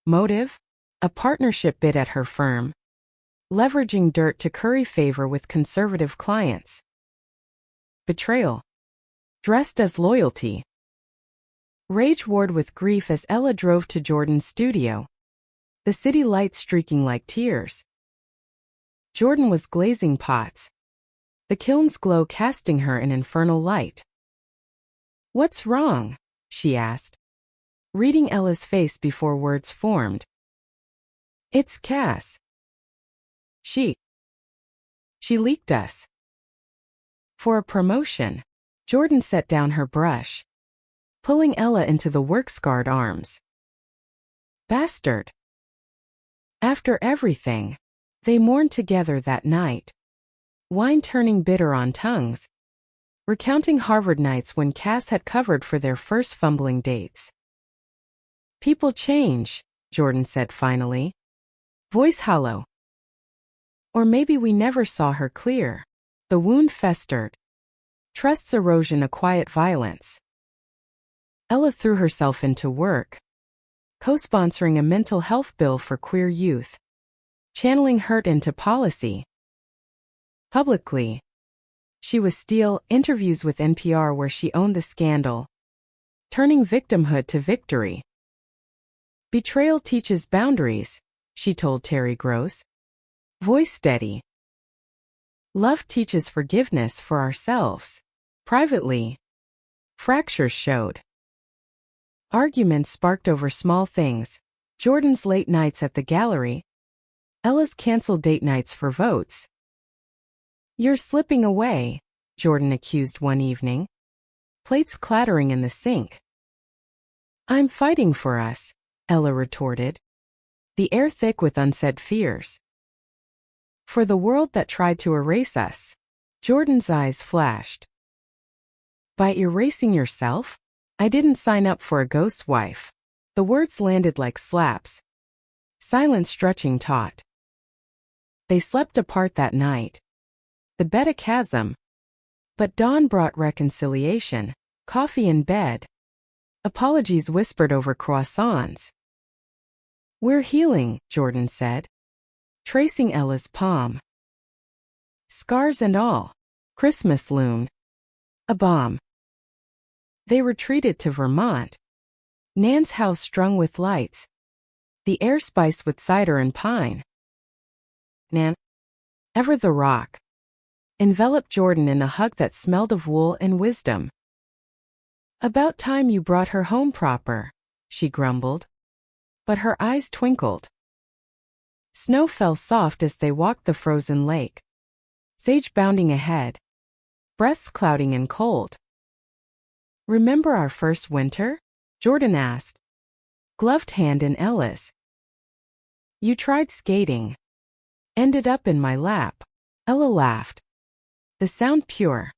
Motive? A partnership bid at her firm. Leveraging dirt to curry favor with conservative clients. Betrayal. Dressed as loyalty. Rage warred with grief as Ella drove to Jordan's studio. The city lights streaking like tears. Jordan was glazing pots. The kiln's glow casting her in infernal light. "What's wrong?" she asked, reading Ella's face before words formed. "It's Cass. She leaked us." For a promotion, Jordan set down her brush, pulling Ella into the work-scarred arms. Bastard. After everything, they mourned together that night. Wine turning bitter on tongues, recounting Harvard nights when Cass had covered for their first fumbling dates. "People change," Jordan said finally. Voice hollow. Or maybe we never saw her clear. The wound festered. Trust's erosion a quiet violence. Ella threw herself into work, co-sponsoring a mental health bill for queer youth, channeling hurt into policy. Publicly, she was steal interviews with NPR where she owned the scandal, turning victimhood to victory. "Betrayal teaches boundaries," she told Terry Gross. Voice steady. "Love teaches forgiveness for ourselves." Privately, fractures showed. Arguments sparked over small things. Jordan's late nights at the gallery. Ella's canceled date nights for votes. "You're slipping away," Jordan accused one evening. Plates clattering in the sink. "I'm fighting for us," Ella retorted, the air thick with unsaid fears. "For the world that tried to erase us." Jordan's eyes flashed. "By erasing yourself? I didn't sign up for a ghost wife." The words landed like slaps. Silent stretching taut. They slept apart that night. The bed a chasm. But dawn brought reconciliation, coffee in bed. Apologies whispered over croissants. "We're healing," Jordan said, tracing Ella's palm. Scars and all. Christmas loomed. A bomb. They retreated to Vermont. Nan's house strung with lights. The air spiced with cider and pine. Nan, ever the rock, enveloped Jordan in a hug that smelled of wool and wisdom. "About time you brought her home proper," she grumbled. But her eyes twinkled. Snow fell soft as they walked the frozen lake. Sage bounding ahead. Breaths clouding and cold. "Remember our first winter?" Jordan asked, gloved hand in Ella's. "You tried skating. Ended up in my lap." Ella laughed. The sound pure.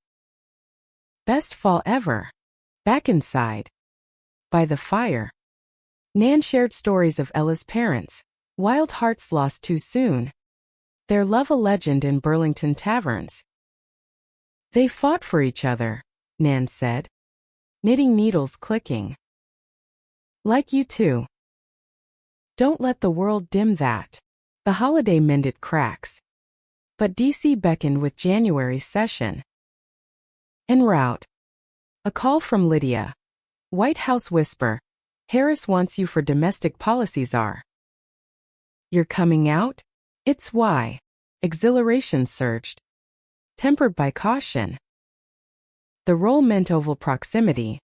"Best fall ever." Back inside. By the fire. Nan shared stories of Ella's parents. Wild hearts lost too soon. Their love a legend in Burlington taverns. "They fought for each other," Nan said, knitting needles clicking. "Like you too. Don't let the world dim that." The holiday mended cracks. But DC beckoned with January's session. En route. A call from Lydia. White House whisper. "Harris wants you for domestic policy czar." "You're coming out?" "It's why." Exhilaration surged, tempered by caution. The role meant oval proximity.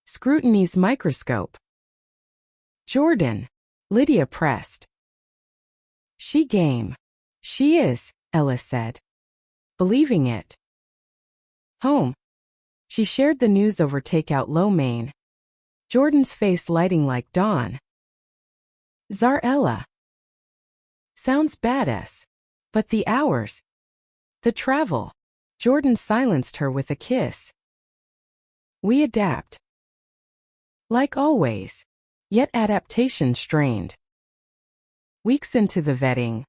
Scrutiny's microscope. Jordan. Lydia pressed. She game. She is, Ella said. Believing it. Home. She shared the news over takeout lo mein. Jordan's face lighting like dawn. Czar Ella. Sounds badass. But the hours. The travel. Jordan silenced her with a kiss. We adapt. Like always. Yet adaptation strained. Weeks into the vetting.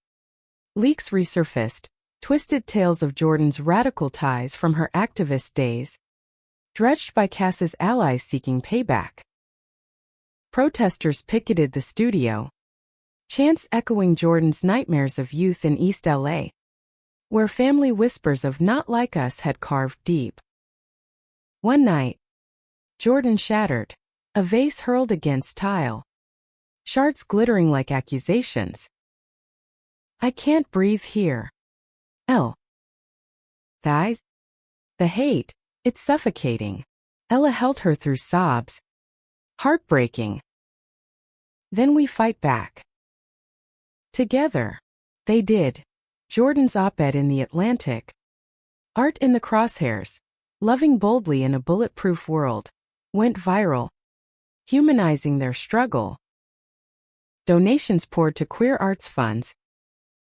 Leaks resurfaced, twisted tales of Jordan's radical ties from her activist days, dredged by Cass's allies seeking payback. Protesters picketed the studio, chants echoing Jordan's nightmares of youth in East LA, where family whispers of "not like us" had carved deep. One night, Jordan shattered, a vase hurled against tile, shards glittering like accusations. I can't breathe here. L. Thighs? The hate, it's suffocating. Ella held her through sobs. Heartbreaking. Then we fight back. Together. They did. Jordan's op-ed in The Atlantic. Art in the crosshairs. Loving boldly in a bulletproof world. Went viral. Humanizing their struggle. Donations poured to queer arts funds,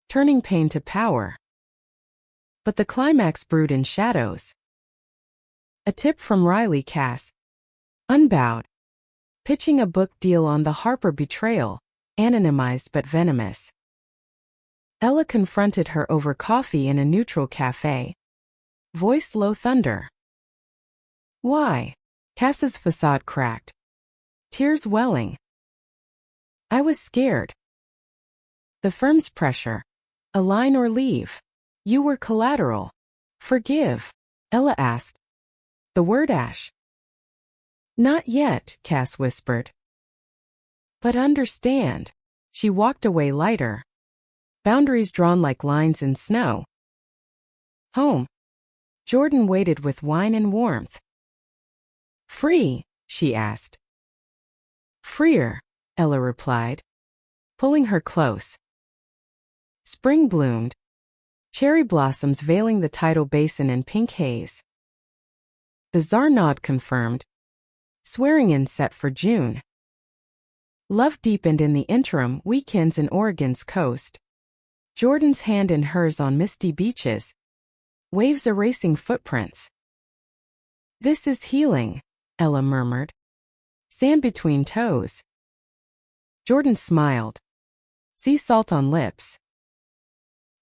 turning pain to power. But the climax brewed in shadows. A tip from Riley Cass. Unbowed. Pitching a book deal on the Harper betrayal, anonymized but venomous. Ella confronted her over coffee in a neutral cafe. Voice low thunder. Why? Cass's facade cracked. Tears welling. I was scared. The firm's pressure. Align or leave. You were collateral. Forgive. Ella asked. The word ash. Not yet, Cass whispered. But understand. She walked away lighter. Boundaries drawn like lines in snow. Home. Jordan waited with wine and warmth. Free, she asked. Freer, Ella replied, pulling her close. Spring bloomed. Cherry blossoms veiling the tidal basin in pink haze. The Tsar nod confirmed. Swearing-in set for June. Love deepened in the interim weekends in Oregon's coast. Jordan's hand in hers on misty beaches. Waves erasing footprints. This is healing, Ella murmured. Sand between toes. Jordan smiled. Sea salt on lips.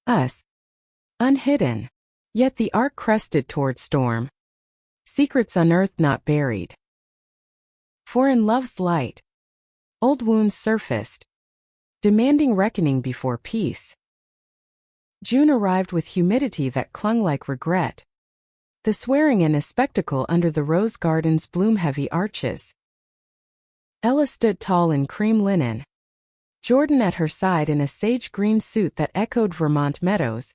Us. Unhidden. Yet the arc crested toward storm. Secrets unearthed not buried. For in love's light, old wounds surfaced, demanding reckoning before peace. June arrived with humidity that clung like regret. The swearing-in a spectacle under the rose garden's bloom-heavy arches. Ella stood tall in cream linen. Jordan at her side in a sage-green suit that echoed Vermont meadows,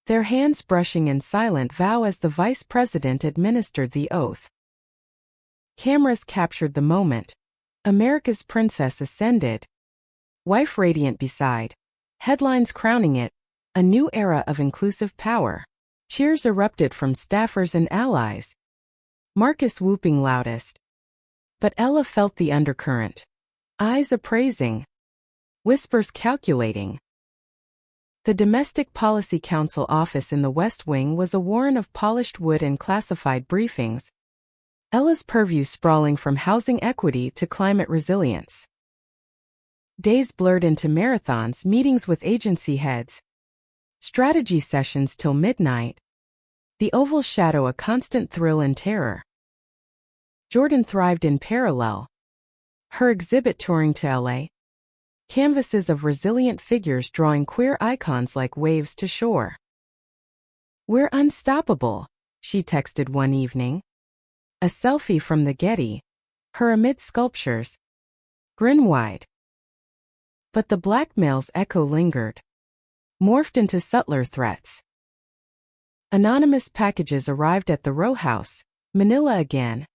their hands brushing in silent vow as the vice president administered the oath. Cameras captured the moment. America's princess ascended. Wife radiant beside. Headlines crowning it. A new era of inclusive power. Cheers erupted from staffers and allies. Marcus whooping loudest. But Ella felt the undercurrent. Eyes appraising. Whispers calculating. The Domestic Policy Council office in the West Wing was a warren of polished wood and classified briefings. Ella's purview sprawling from housing equity to climate resilience. Days blurred into marathons, meetings with agency heads. Strategy sessions till midnight. The Oval's shadow a constant thrill and terror. Jordan thrived in parallel. Her exhibit touring to LA. Canvases of resilient figures drawing queer icons like waves to shore. We're unstoppable, she texted one evening. A selfie from the Getty. Her amid sculptures. Grin wide. But the Blackmail's echo lingered. Morphed into subtler threats. Anonymous packages arrived at the row house, Manila again.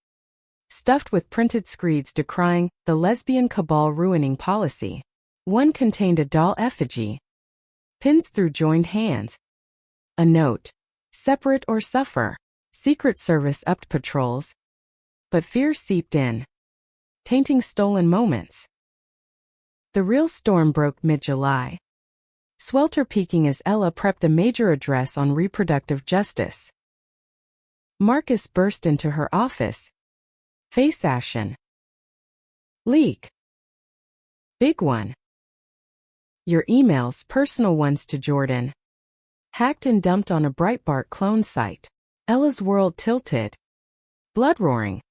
stuffed with printed screeds decrying the lesbian cabal ruining policy. One contained a doll effigy, pins through joined hands, a note, separate or suffer. Secret Service upped patrols, but fear seeped in, tainting stolen moments. The real storm broke mid-July, swelter-peaking as Ella prepped a major address on reproductive justice. Marcus burst into her office, face ashen. Leak. Big one. Your emails, personal ones to Jordan, hacked and dumped on a Breitbart clone site. Ella's world tilted. Blood roaring.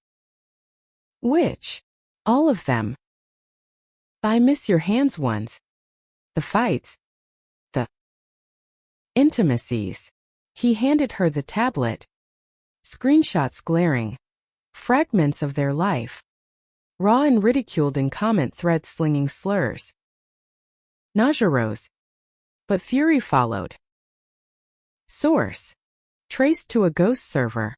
Which? All of them. I miss your hands ones. The fights. The intimacies. He handed her the tablet. Screenshots glaring. Fragments of their life. Raw and ridiculed in comment threads slinging slurs. Nausea rose. But fury followed. Source. Traced to a ghost server.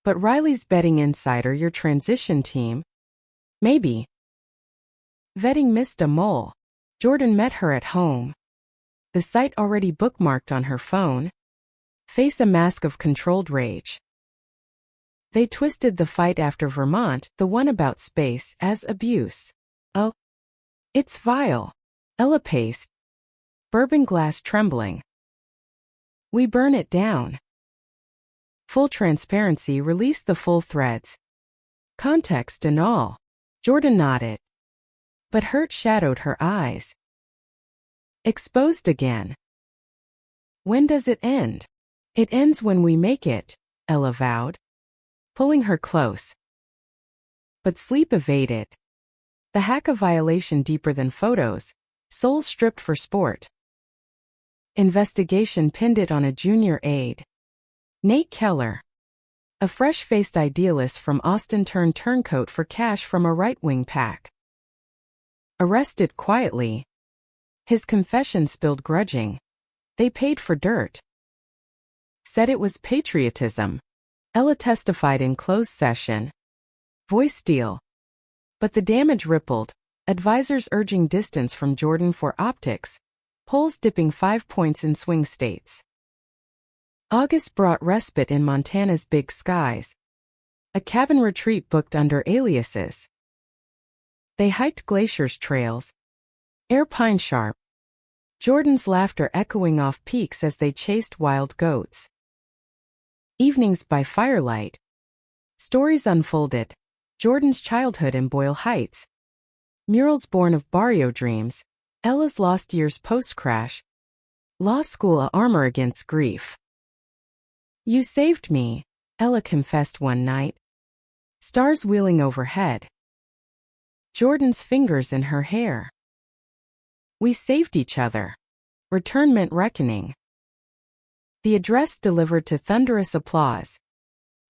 But Riley's betting insider, your transition team? Maybe. Vetting missed a mole. Jordan met her at home. The site already bookmarked on her phone. Face a mask of controlled rage. They twisted the fight after Vermont, the one about space, as abuse. Oh. It's vile. Ella paced. Bourbon glass trembling. We burn it down. Full transparency, release the full threads. Context and all. Jordan nodded. But hurt shadowed her eyes. Exposed again. When does it end? It ends when we make it, Ella vowed, pulling her close. But sleep evaded. The hack a violation deeper than photos, souls stripped for sport. Investigation pinned it on a junior aide. Nate Keller. A fresh-faced idealist from Austin turned turncoat for cash from a right-wing pack. Arrested quietly. His confession spilled grudging. They paid for dirt. Said it was patriotism. Ella testified in closed session. Voice steel. But the damage rippled, advisors urging distance from Jordan for optics, polls dipping 5 points in swing states. August brought respite in Montana's big skies. A cabin retreat booked under aliases. They hiked glaciers trails. Air pine sharp. Jordan's laughter echoing off peaks as they chased wild goats. Evenings by firelight. Stories unfolded. Jordan's childhood in Boyle Heights. Murals born of barrio dreams. Ella's lost years post-crash. Law school a armor against grief. You saved me, Ella confessed one night. Stars wheeling overhead. Jordan's fingers in her hair. We saved each other. Return meant reckoning. The address delivered to thunderous applause.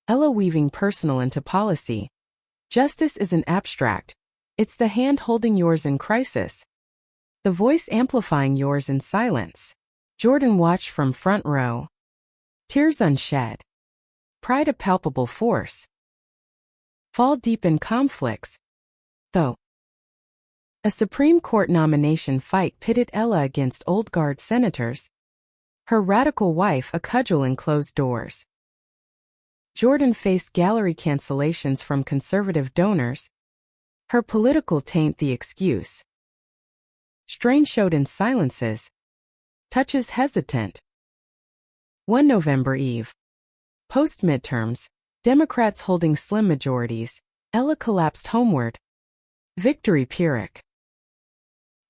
Ella weaving personal into policy. Justice isn't abstract. It's the hand holding yours in crisis. The voice amplifying yours in silence. Jordan watched from front row. Tears unshed. Pride a palpable force. Fall deep in conflicts. Though. A Supreme Court nomination fight pitted Ella against old guard senators. Her radical wife a cudgel in closed doors. Jordan faced gallery cancellations from conservative donors. Her political taint the excuse. Strain showed in silences. Touches hesitant. One November Eve. Post-midterms, Democrats holding slim majorities, Ella collapsed homeward. Victory Pyrrhic.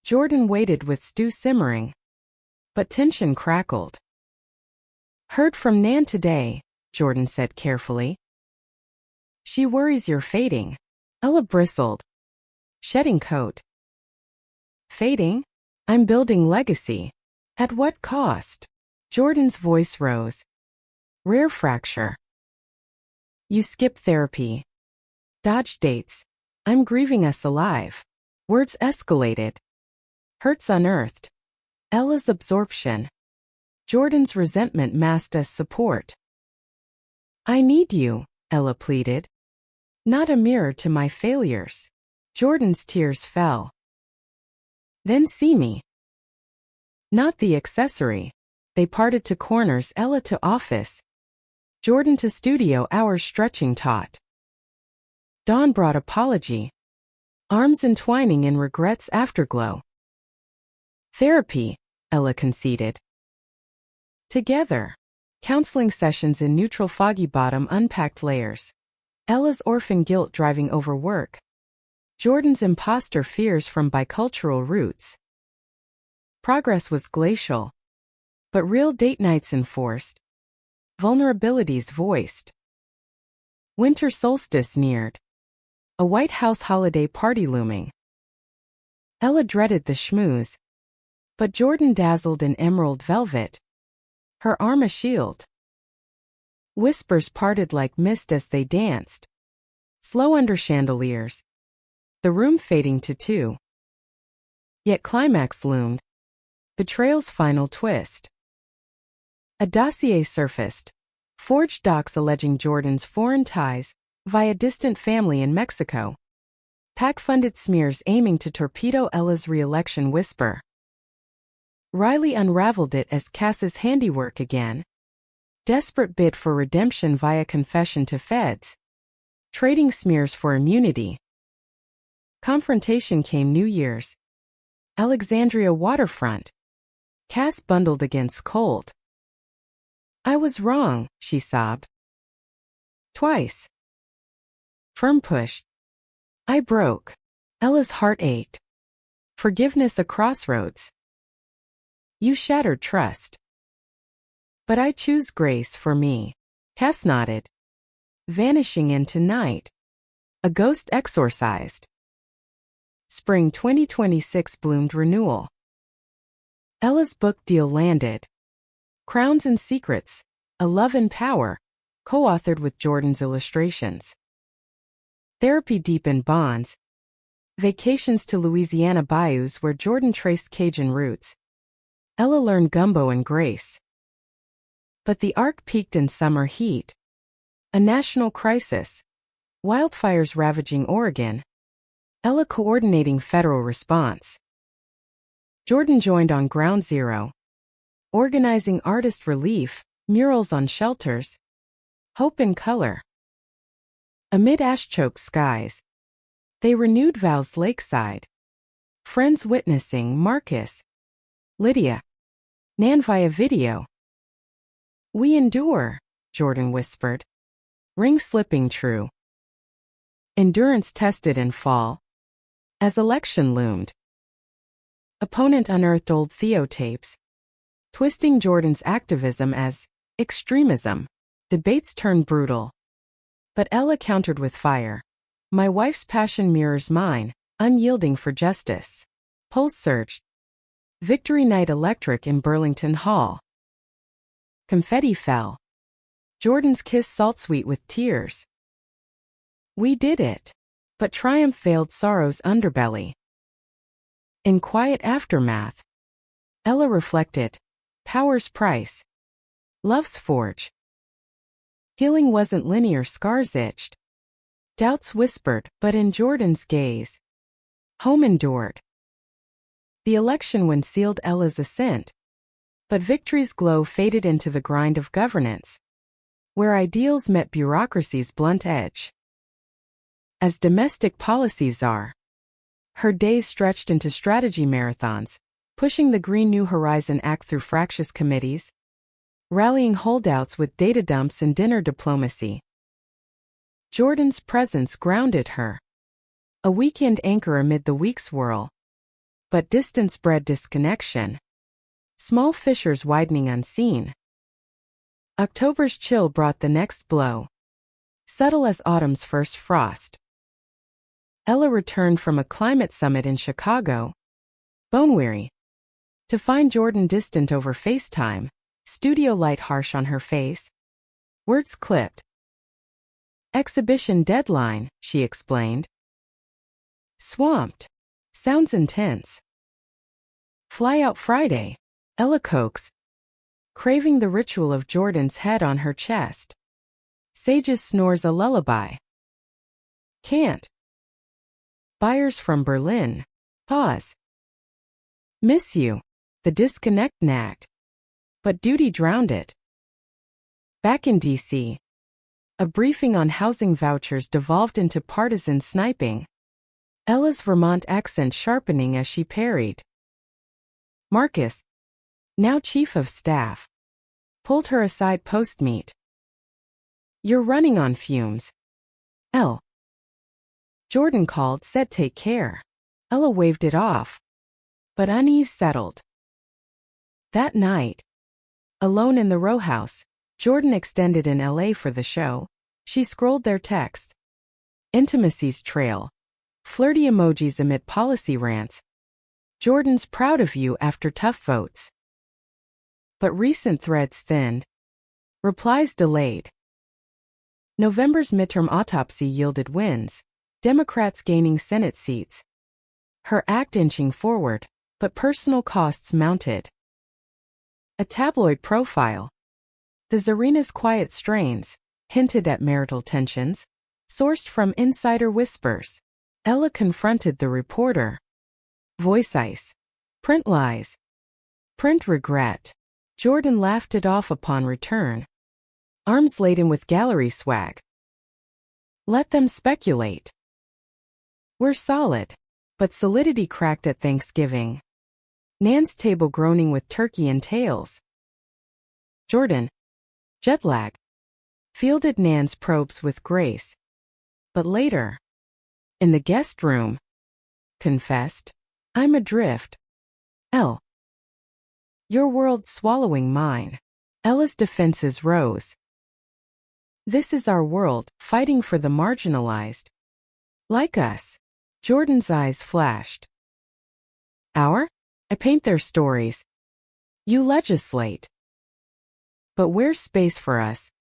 Jordan waited with stew simmering. But tension crackled. Heard from Nan today, Jordan said carefully. She worries you're fading. Ella bristled. Shedding coat. Fading? I'm building legacy. At what cost? Jordan's voice rose. Rare fracture. You skip therapy. Dodge dates. I'm grieving us alive. Words escalated. Hurts unearthed. Ella's absorption. Jordan's resentment masked as support. I need you, Ella pleaded. Not a mirror to my failures. Jordan's tears fell. Then see me. Not the accessory. They parted to corners, Ella to office, Jordan to studio, hours stretching taut. Dawn brought apology, arms entwining in regret's afterglow. Therapy, Ella conceded. Together. Counseling sessions in neutral foggy bottom unpacked layers. Ella's orphan guilt driving overwork. Jordan's imposter fears from bicultural roots. Progress was glacial, but real date nights enforced. Vulnerabilities voiced. Winter solstice neared. A White House holiday party looming. Ella dreaded the schmooze, but Jordan dazzled in emerald velvet, her arm a shield. Whispers parted like mist as they danced, slow under chandeliers, the room fading to two. Yet climax loomed, betrayal's final twist. A dossier surfaced, forged docs alleging Jordan's foreign ties via distant family in Mexico. PAC-funded smears aiming to torpedo Ella's re-election whisper. Riley unraveled it as Cass's handiwork again. Desperate bid for redemption via confession to feds. Trading smears for immunity. Confrontation came New Year's. Alexandria waterfront. Cass bundled against cold. I was wrong, she sobbed. Twice. Firm push. I broke. Ella's heart ached. Forgiveness a crossroads. You shattered trust. But I choose grace for me. Cass nodded. Vanishing into night. A ghost exorcised. Spring 2026 bloomed renewal. Ella's book deal landed. Crowns and Secrets, A Love and Power, co-authored with Jordan's illustrations. Therapy deepened bonds. Vacations to Louisiana bayous where Jordan traced Cajun roots. Ella learned gumbo and grace. But the arc peaked in summer heat. A national crisis. Wildfires ravaging Oregon. Ella coordinating federal response. Jordan joined on ground zero. Organizing artist relief, murals on shelters. Hope in color. Amid ash-choked skies. They renewed vows lakeside. Friends witnessing Marcus. Lydia. Nan via video. We endure, Jordan whispered. Ring slipping true. Endurance tested in fall. As election loomed. Opponent unearthed old Theo tapes. Twisting Jordan's activism as extremism. Debates turned brutal. But Ella countered with fire. My wife's passion mirrors mine, unyielding for justice. Polls surged. Victory night electric in Burlington Hall. Confetti fell. Jordan's kiss salt-sweet with tears. We did it. But triumph veiled sorrow's underbelly. In quiet aftermath, Ella reflected. Power's price. Love's forge. Healing wasn't linear, scars itched. Doubts whispered, but in Jordan's gaze. Home endured. The election win sealed Ella's ascent. But victory's glow faded into the grind of governance, where ideals met bureaucracy's blunt edge. As domestic policies are, her days stretched into strategy marathons, pushing the Green New Horizon Act through fractious committees, rallying holdouts with data dumps and dinner diplomacy. Jordan's presence grounded her. A weekend anchor amid the week's whirl. But distance bred disconnection. Small fissures widening unseen. October's chill brought the next blow. Subtle as autumn's first frost. Ella returned from a climate summit in Chicago, bone-weary, to find Jordan distant over FaceTime, studio light harsh on her face. Words clipped. Exhibition deadline, she explained. Swamped. Sounds intense. Fly out Friday, Ella coaxed, craving the ritual of Jordan's head on her chest. Sage's snores a lullaby. Can't. Buyers from Berlin. Pause. Miss you. The disconnect nagged. But duty drowned it. Back in D.C., a briefing on housing vouchers devolved into partisan sniping, Ella's Vermont accent sharpening as she parried. Marcus, now chief of staff, pulled her aside post-meet. You're running on fumes. Elle. Jordan called, said take care. Ella waved it off. But unease settled. That night, alone in the row house, Jordan extended in LA for the show. She scrolled their texts. Intimacies trail. Flirty emojis amid policy rants. Jordan's proud of you after tough votes. But recent threads thinned. Replies delayed. November's midterm autopsy yielded wins, Democrats gaining Senate seats. Her act inching forward, but personal costs mounted. A tabloid profile. The Czarina's quiet strains hinted at marital tensions, sourced from insider whispers. Ella confronted the reporter. Voice ice. Print lies. Print regret. Jordan laughed it off upon return. Arms laden with gallery swag. Let them speculate. We're solid. But solidity cracked at Thanksgiving. Nan's table groaning with turkey and tails. Jordan. Jet lag. Fielded Nan's probes with grace. But later, in the guest room, confessed, I'm adrift. Elle. Your world swallowing mine. Ella's defenses rose. This is our world, fighting for the marginalized. Like us. Jordan's eyes flashed. Our? I paint their stories. You legislate. But where's space for us?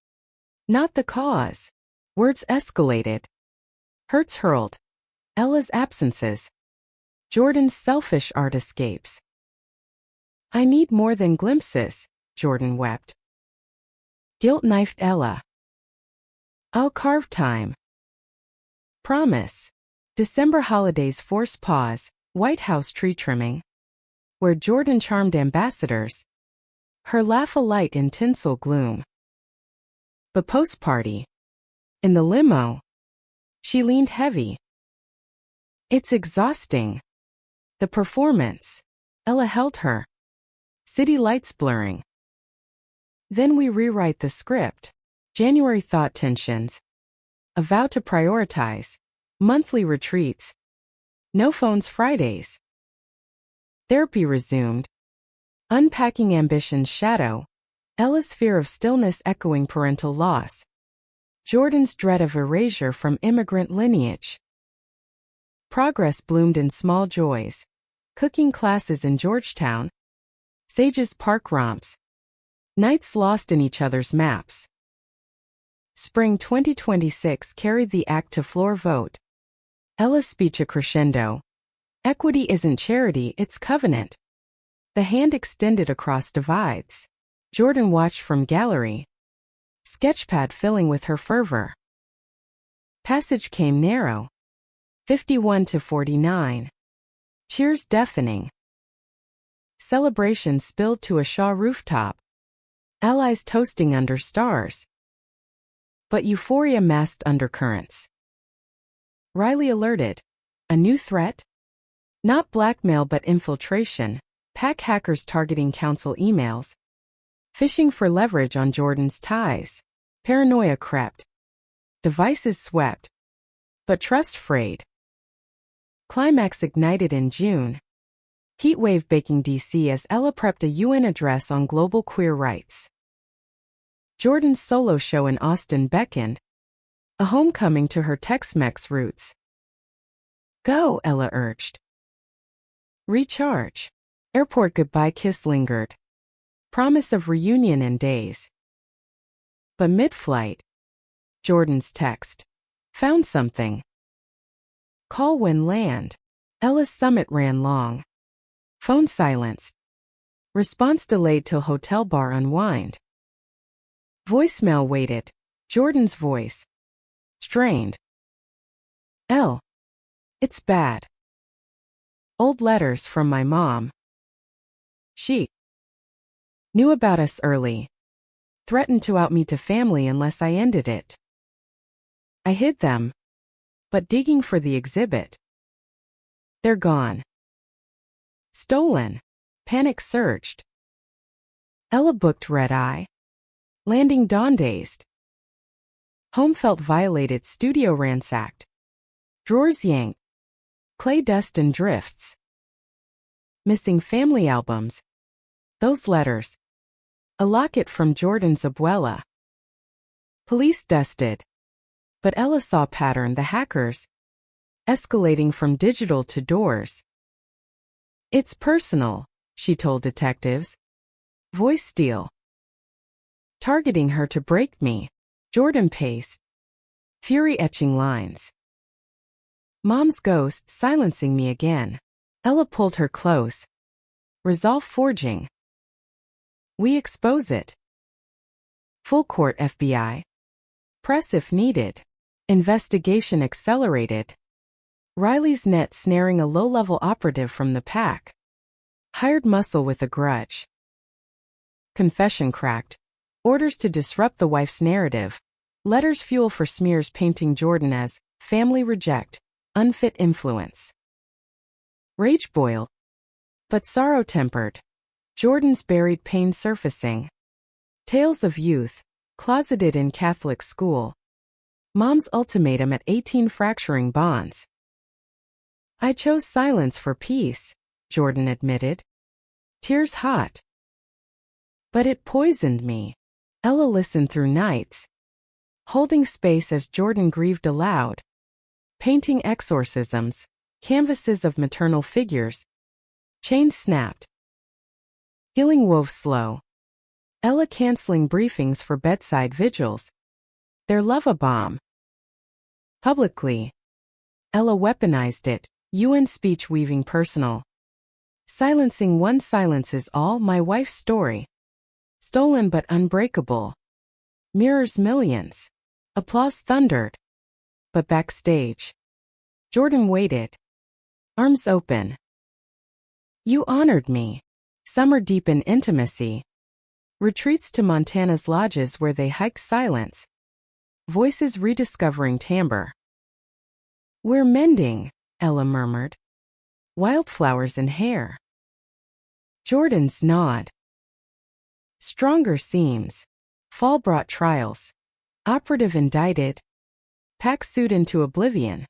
Not the cause. Words escalated. Hurts hurled. Ella's absences. Jordan's selfish art escapes. I need more than glimpses, Jordan wept. Guilt knifed Ella. I'll carve time. Promise. December holidays force pause, White House tree trimming. Where Jordan charmed ambassadors. Her laugh alight in tinsel gloom. But post-party. In the limo. She leaned heavy. It's exhausting. The performance. Ella held her. City lights blurring. Then we rewrite the script. January thought tensions. A vow to prioritize. Monthly retreats. No phones Fridays. Therapy resumed. Unpacking ambition's shadow. Ella's fear of stillness echoing parental loss. Jordan's dread of erasure from immigrant lineage. Progress bloomed in small joys. Cooking classes in Georgetown. Sage's park romps. Nights lost in each other's maps. Spring 2026 carried the act to floor vote. Ella's speech a crescendo. Equity isn't charity, it's covenant. The hand extended across divides. Jordan watched from gallery. Sketchpad filling with her fervor. Passage came narrow. 51-49. Cheers deafening. Celebration spilled to a Shaw rooftop. Allies toasting under stars. But euphoria masked undercurrents. Riley alerted. A new threat? Not blackmail but infiltration. Pack hackers targeting council emails. Fishing for leverage on Jordan's ties. Paranoia crept. Devices swept. But trust frayed. Climax ignited in June. Heatwave baking D.C. as Ella prepped a UN address on global queer rights. Jordan's solo show in Austin beckoned. A homecoming to her Tex-Mex roots. Go, Ella urged. Recharge. Airport goodbye kiss lingered. Promise of reunion in days. But mid-flight, Jordan's text. Found something. Call when land. Ella's summit ran long. Phone silenced. Response delayed till hotel bar unwind. Voicemail waited. Jordan's voice. Strained. L. It's bad. Old letters from my mom. She knew about us early. Threatened to out me to family unless I ended it. I hid them. But digging for the exhibit. They're gone. Stolen. Panic surged. Ella booked red-eye. Landing dawn-dazed. Home felt violated, studio ransacked. Drawers yanked. Clay dust and drifts. Missing family albums. Those letters. A locket from Jordan's abuela. Police dusted. But Ella saw pattern, the hackers. Escalating from digital to doors. It's personal, she told detectives. Voice steal. Targeting her to break me. Jordan paced. Fury etching lines. Mom's ghost silencing me again. Ella pulled her close. Resolve forging. We expose it. Full court FBI. Press if needed. Investigation accelerated. Riley's net snaring a low-level operative from the pack. Hired muscle with a grudge. Confession cracked. Orders to disrupt the wife's narrative. Letters fuel for smears painting Jordan as family reject, unfit influence. Rage boiled. But sorrow tempered. Jordan's buried pain surfacing. Tales of youth, closeted in Catholic school. Mom's ultimatum at 18 fracturing bonds. I chose silence for peace, Jordan admitted. Tears hot. But it poisoned me. Ella listened through nights. Holding space as Jordan grieved aloud. Painting exorcisms, canvases of maternal figures. Chains snapped. Healing wove slow. Ella canceling briefings for bedside vigils. Their love a bomb. Publicly. Ella weaponized it, UN speech weaving personal. Silencing one silences all, my wife's story. Stolen but unbreakable. Mirrors millions. Applause thundered. But backstage. Jordan waited. Arms open. You honored me. Summer deep in intimacy. Retreats to Montana's lodges where they hike silence. Voices rediscovering timbre. We're mending, Ella murmured. Wildflowers in hair. Jordan's nod. Stronger seams. Fall brought trials. Operative indicted. Pack sued into oblivion.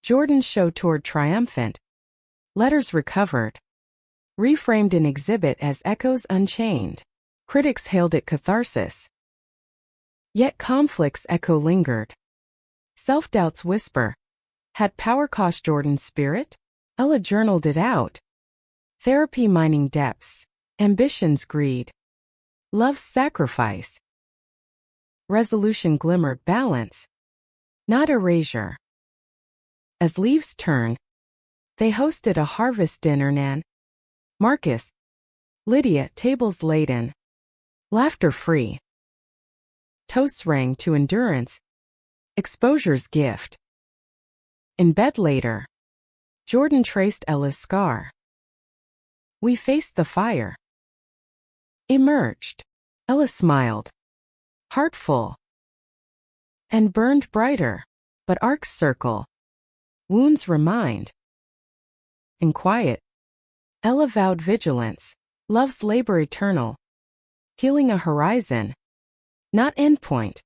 Jordan's show toured triumphant. Letters recovered. Reframed in exhibit as Echoes Unchained. Critics hailed it catharsis. Yet conflicts echo lingered. Self-doubt's whisper. Had power cost Jordan's spirit? Ella journaled it out. Therapy mining depths. Ambition's greed. Love's sacrifice. Resolution glimmered balance. Not erasure. As leaves turn, they hosted a harvest dinner. Nan, Marcus, Lydia, tables laden. Laughter free. Toasts rang to endurance. Exposure's gift. In bed later, Jordan traced Ella's scar. We faced the fire. Emerged. Ella smiled. Heartful. And burned brighter. But arcs circle. Wounds remind. In quiet, Ella vowed vigilance. Love's labor eternal. Healing a horizon. Not endpoint.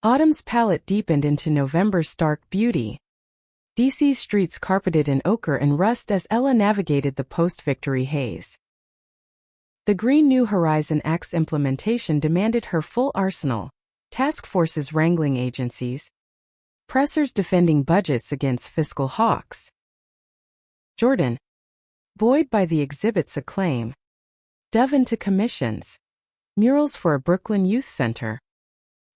Autumn's palette deepened into November's stark beauty. DC's streets carpeted in ochre and rust as Ella navigated the post-victory haze. The Green New Horizon Act's implementation demanded her full arsenal, task forces wrangling agencies, pressers defending budgets against fiscal hawks. Jordan, buoyed by the exhibit's acclaim, dove into commissions, murals for a Brooklyn youth center,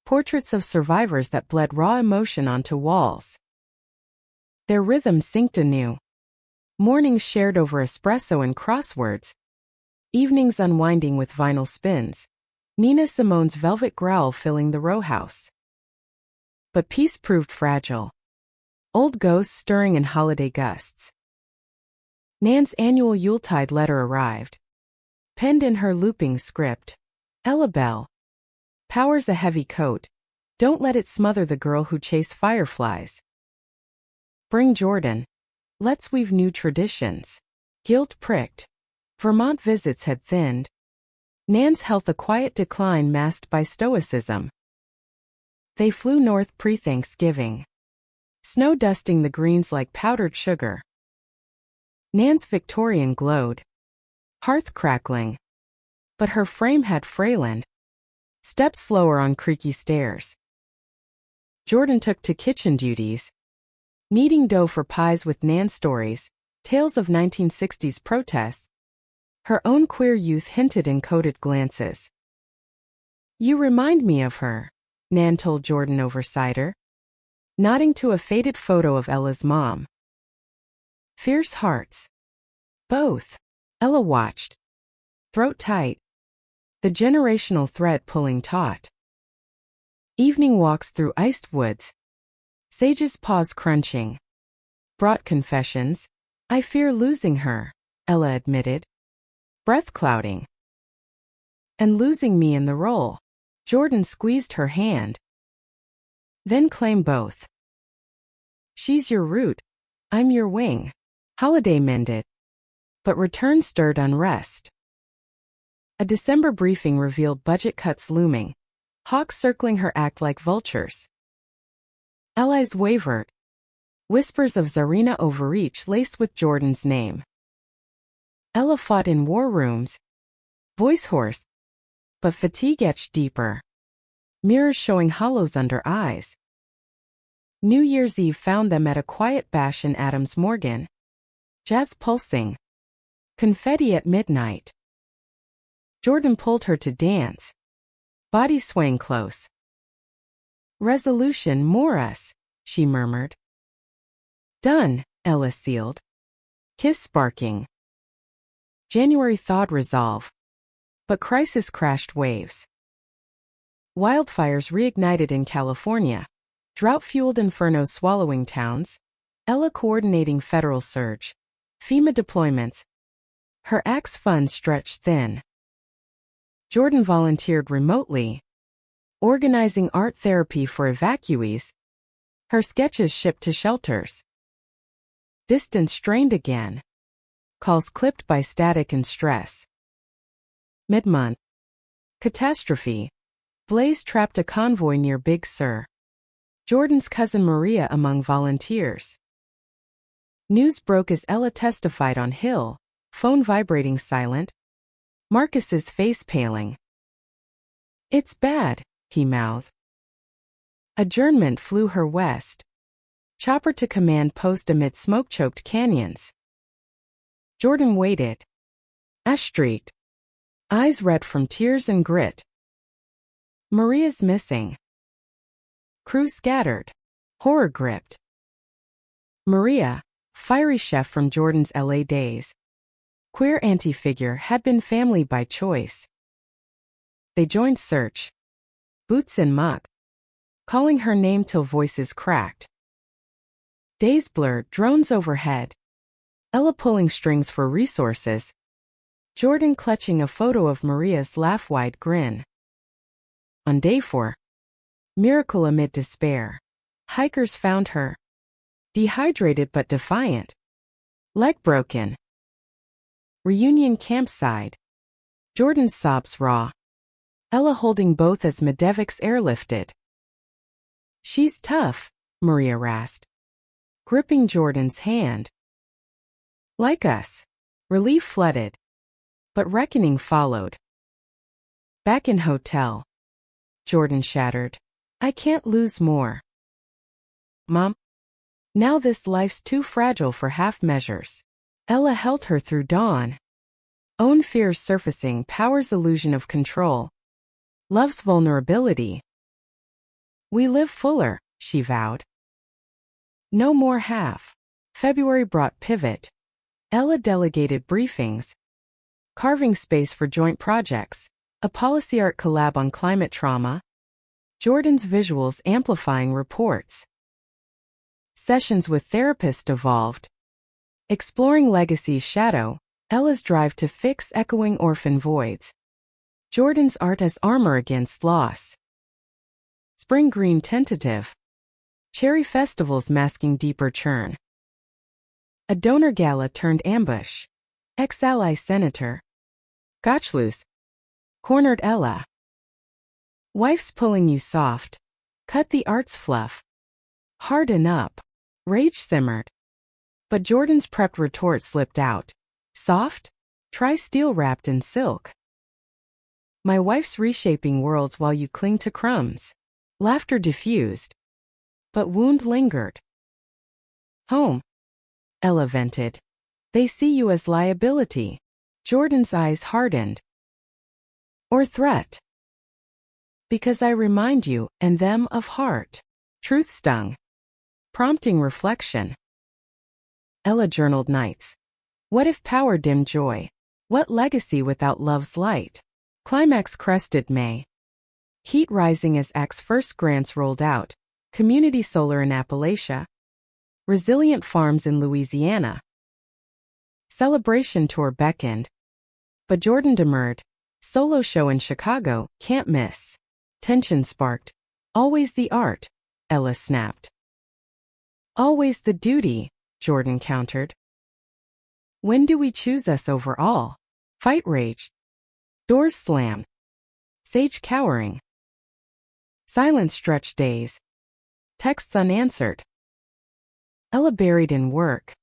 portraits of survivors that bled raw emotion onto walls. Their rhythm synced anew. Mornings shared over espresso and crosswords. Evenings unwinding with vinyl spins. Nina Simone's velvet growl filling the row house. But peace proved fragile. Old ghosts stirring in holiday gusts. Nan's annual Yuletide letter arrived. Penned in her looping script. Ella Bell. Powers a heavy coat. Don't let it smother the girl who chased fireflies. Bring Jordan. Let's weave new traditions. Guilt pricked. Vermont visits had thinned. Nan's health a quiet decline masked by stoicism. They flew north pre-Thanksgiving. Snow dusting the greens like powdered sugar. Nan's Victorian glowed. Hearth crackling. But her frame had fraylened. Stepped slower on creaky stairs. Jordan took to kitchen duties. Kneading dough for pies with Nan stories, tales of 1960s protests. Her own queer youth hinted in coded glances. You remind me of her, Nan told Jordan over cider, nodding to a faded photo of Ella's mom. Fierce hearts. Both. Ella watched. Throat tight. The generational thread pulling taut. Evening walks through iced woods. Sage's paws crunching. Brought confessions. I fear losing her, Ella admitted. Breath clouding. And losing me in the role. Jordan squeezed her hand. Then claim both. She's your root. I'm your wing. Holiday mended. But return stirred unrest. A December briefing revealed budget cuts looming. Hawks circling her act like vultures. Allies wavered. Whispers of Tsarina overreach laced with Jordan's name. Ella fought in war rooms. Voice hoarse. But fatigue etched deeper. Mirrors showing hollows under eyes. New Year's Eve found them at a quiet bash in Adams Morgan. Jazz pulsing. Confetti at midnight. Jordan pulled her to dance. Body swaying close. Resolution more us, she murmured. Done, Ella sealed. Kiss sparking. January thawed resolve. But crisis crashed waves. Wildfires reignited in California. Drought-fueled infernos swallowing towns. Ella coordinating federal surge. FEMA deployments. Her axe fund stretched thin. Jordan volunteered remotely. Organizing art therapy for evacuees. Her sketches shipped to shelters. Distance strained again. Calls clipped by static and stress. Mid-month. Catastrophe. Blaze trapped a convoy near Big Sur. Jordan's cousin Maria among volunteers. News broke as Ella testified on Hill, phone vibrating silent. Marcus's face paling. It's bad, he mouthed. Adjournment flew her west. Chopper to command post amid smoke-choked canyons. Jordan waited. Ash-streaked. Eyes red from tears and grit. Maria's missing. Crew scattered. Horror gripped. Maria, fiery chef from Jordan's LA days. Queer anti-figure had been family by choice. They joined search. Boots in muck. Calling her name till voices cracked. Days blurred, drones overhead. Ella pulling strings for resources. Jordan clutching a photo of Maria's laugh-wide grin. On day 4. Miracle amid despair. Hikers found her. Dehydrated but defiant. Leg broken. Reunion campsite. Jordan's sobs raw. Ella holding both as Medevic's airlifted. She's tough, Maria rasped. Gripping Jordan's hand. Like us. Relief flooded. But reckoning followed. Back in hotel. Jordan shattered. I can't lose more. Mom? Now this life's too fragile for half measures. Ella held her through dawn. Own fears surfacing, power's illusion of control. Love's vulnerability. We live fuller, she vowed. No more half. February brought pivot. Ella delegated briefings. Carving space for joint projects. A policy art collab on climate trauma. Jordan's visuals amplifying reports. Sessions with therapist evolved. Exploring Legacy's shadow, Ella's drive to fix echoing orphan voids. Jordan's art as armor against loss. Spring green tentative. Cherry festivals masking deeper churn. A donor gala turned ambush. Ex-ally senator. Gotchloose. Cornered Ella. Wife's pulling you soft. Cut the art's fluff. Harden up. Rage simmered. But Jordan's prepped retort slipped out. Soft? Try steel wrapped in silk. My wife's reshaping worlds while you cling to crumbs. Laughter diffused. But wound lingered. Home. Ella vented. They see you as liability. Jordan's eyes hardened. Or threat. Because I remind you, and them, of heart. Truth stung. Prompting reflection. Ella journaled nights. What if power dimmed joy? What legacy without love's light? Climax crested May. Heat rising as Act's first grants rolled out. Community solar in Appalachia. Resilient farms in Louisiana. Celebration tour beckoned. But Jordan demurred. Solo show in Chicago, can't miss. Tension sparked. Always the art, Ella snapped. Always the duty, Jordan countered. When do we choose us over all? Fight raged. Doors slammed. Sage cowering. Silence stretched days. Texts unanswered. Ella buried in work.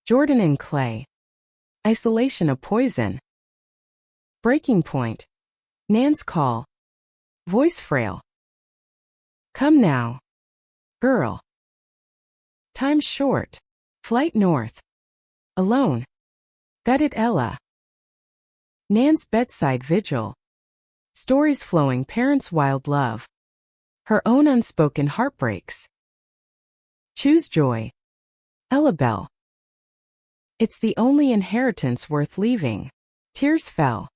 Jordan in clay. Isolation a poison. Breaking point. Nan's call. Voice frail. Come now. Girl. Time short. Flight north. Alone. Gutted Ella. Nan's bedside vigil. Stories flowing, parents' wild love. Her own unspoken heartbreaks. Choose joy. Ella Bell. It's the only inheritance worth leaving. Tears fell.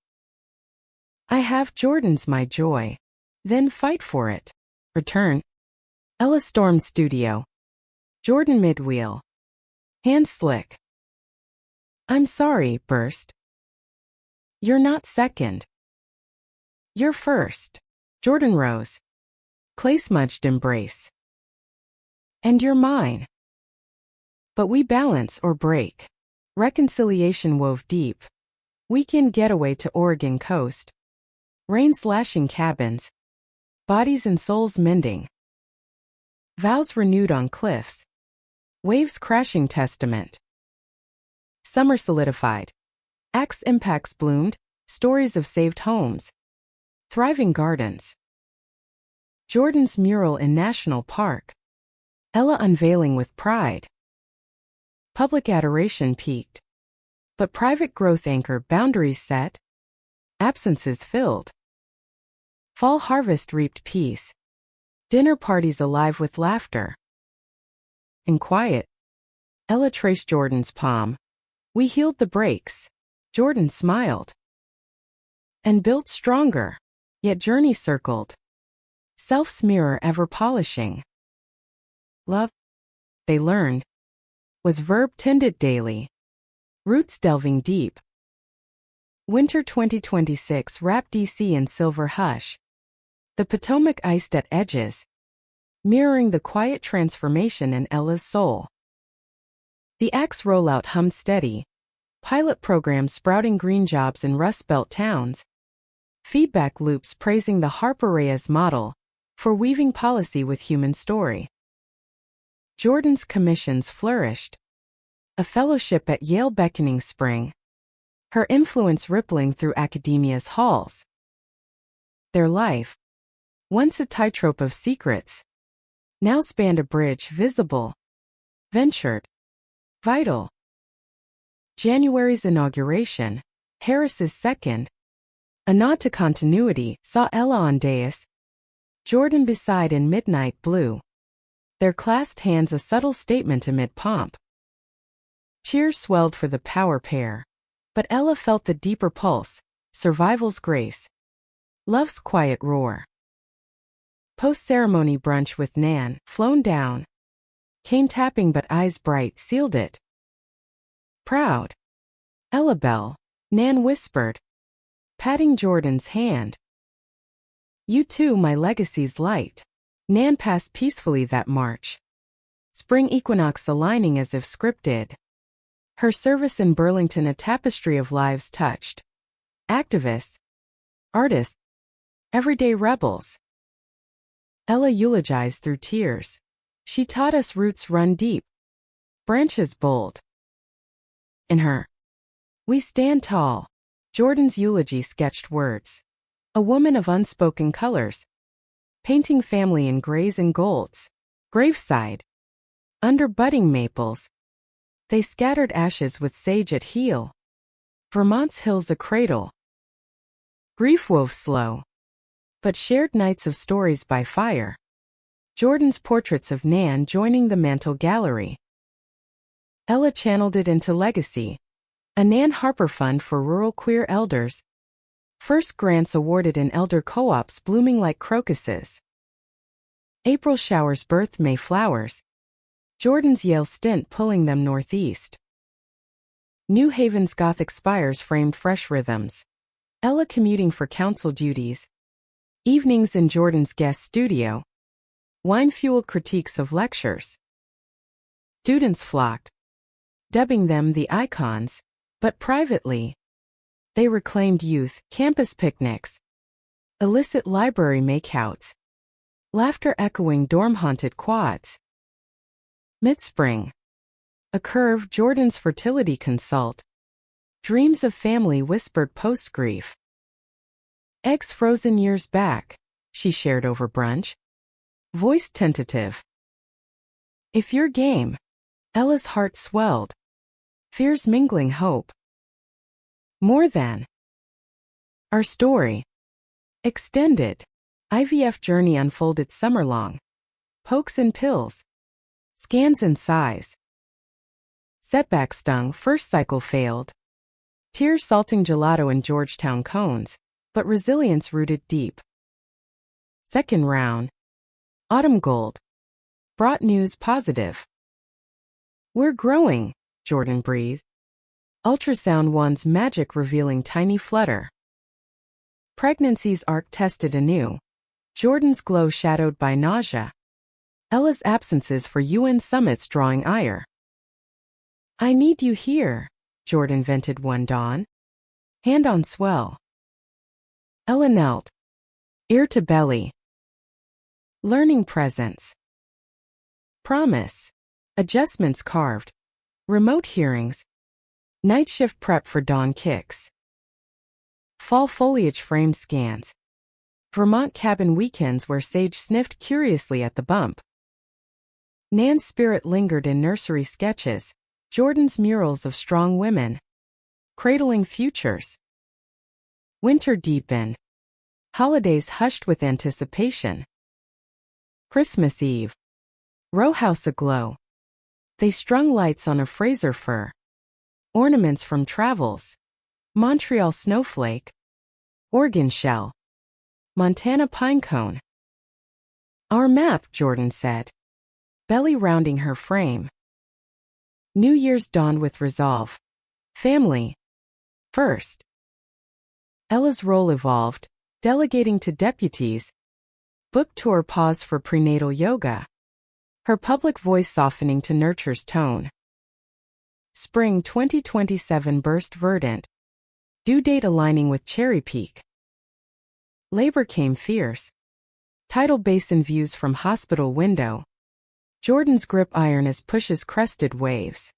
I have Jordan's my joy. Then fight for it. Return. Ella stormed studio. Jordan midwheel. Hands slick. I'm sorry, burst. You're not second. You're first. Jordan rose. Clay-smudged embrace. And you're mine. But we balance or break. Reconciliation wove deep. Weekend getaway to Oregon coast. Rains lashing cabins. Bodies and souls mending. Vows renewed on cliffs. Waves crashing testament. Summer solidified. Axe impacts bloomed. Stories of saved homes. Thriving gardens. Jordan's mural in National Park. Ella unveiling with pride. Public adoration peaked. But private growth anchored boundaries set. Absences filled. Fall harvest reaped peace. Dinner parties alive with laughter. In quiet. Ella traced Jordan's palm. We healed the breaks. Jordan smiled. And built stronger. Yet journey circled. Self's mirror ever polishing. Love, they learned, was verb tended daily. Roots delving deep. Winter 2026 wrapped DC in silver hush. The Potomac iced at edges, mirroring the quiet transformation in Ella's soul. The Axe rollout hummed steady. Pilot programs sprouting green jobs in Rust Belt towns. Feedback loops praising the Harper Reyes model for weaving policy with human story. Jordan's commissions flourished. A fellowship at Yale beckoning spring. Her influence rippling through academia's halls. Their life, once a tightrope of secrets, now spanned a bridge visible, ventured, vital. January's inauguration, Harris's second, a nod to continuity, saw Ella on dais, Jordan beside in midnight blue. Their clasped hands a subtle statement amid pomp. Cheers swelled for the power pair. But Ella felt the deeper pulse, survival's grace. Love's quiet roar. Post-ceremony brunch with Nan, flown down. Cane tapping but eyes bright sealed it. Proud. Ella Bell, Nan whispered, patting Jordan's hand. You too, my legacy's light. Nan passed peacefully that March. Spring equinox aligning as if scripted. Her service in Burlington a tapestry of lives touched. Activists. Artists. Everyday rebels. Ella eulogized through tears. She taught us roots run deep. Branches bold. In her. We stand tall. Jordan's eulogy sketched words. A woman of unspoken colors. Painting family in grays and golds. Graveside. Under budding maples. They scattered ashes with sage at heel. Vermont's hills a cradle. Grief wove slow. But shared nights of stories by fire. Jordan's portraits of Nan joining the mantle gallery. Ella channeled it into legacy. A Nan Harper Fund for Rural Queer Elders. First grants awarded in elder co-ops blooming like crocuses. April showers birthed May flowers. Jordan's Yale stint pulling them northeast. New Haven's Gothic spires framed fresh rhythms. Ella commuting for council duties. Evenings in Jordan's guest studio. Wine-fueled critiques of lectures. Students flocked, dubbing them the icons, but privately. They reclaimed youth, campus picnics, illicit library makeouts, laughter echoing dorm-haunted quads. Mid-spring. A curve Jordan's fertility consult. Dreams of family whispered post-grief. Eggs frozen years back, she shared over brunch. Voice tentative. If you're game. Ella's heart swelled. Fears mingling hope. More than. Our story. Extended. IVF journey unfolded summer-long. Pokes and pills. Scans and sighs. Setback stung, first cycle failed. Tears salting gelato in Georgetown cones, but resilience rooted deep. Second round. Autumn gold. Brought news positive. We're growing, Jordan breathed. Ultrasound one's magic revealing tiny flutter. Pregnancy's arc tested anew. Jordan's glow shadowed by nausea. Ella's absences for UN summits drawing ire. I need you here, Jordan vented one dawn. Hand on swell. Ella knelt. Ear to belly. Learning presence. Promise. Adjustments carved. Remote hearings. Night shift prep for dawn kicks. Fall foliage frame scans. Vermont cabin weekends where Sage sniffed curiously at the bump. Nan's spirit lingered in nursery sketches. Jordan's murals of strong women. Cradling futures. Winter deepened. Holidays hushed with anticipation. Christmas Eve. Row house aglow. They strung lights on a Fraser fir. Ornaments from travels. Montreal snowflake. Oregon shell. Montana pinecone. Our map, Jordan said. Belly rounding her frame. New Year's dawned with resolve. Family. First. Ella's role evolved, delegating to deputies. Book tour pause for prenatal yoga. Her public voice softening to nurture's tone. Spring 2027 burst verdant. Due date aligning with cherry peak. Labor came fierce. Tidal basin views from hospital window. Jordan's grip iron as pushes crested waves.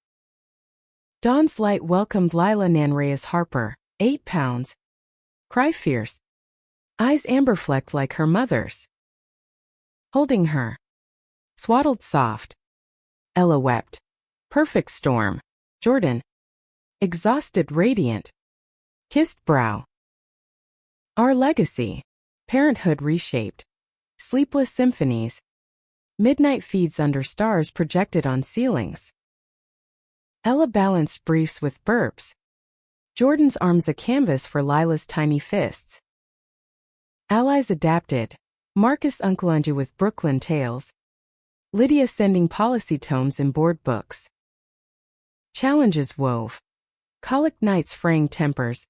Dawn's light welcomed Lila Nanreyes Harper, 8 pounds. Cry fierce. Eyes amber flecked like her mother's. Holding her. Swaddled soft. Ella wept. Perfect storm. Jordan. Exhausted radiant. Kissed brow. Our legacy. Parenthood reshaped. Sleepless symphonies. Midnight feeds under stars projected on ceilings. Ella balanced briefs with burps. Jordan's arms a canvas for Lila's tiny fists. Allies adapted. Marcus Uncle with Brooklyn tales. Lydia sending policy tomes in board books. Challenges wove. Colic nights fraying tempers.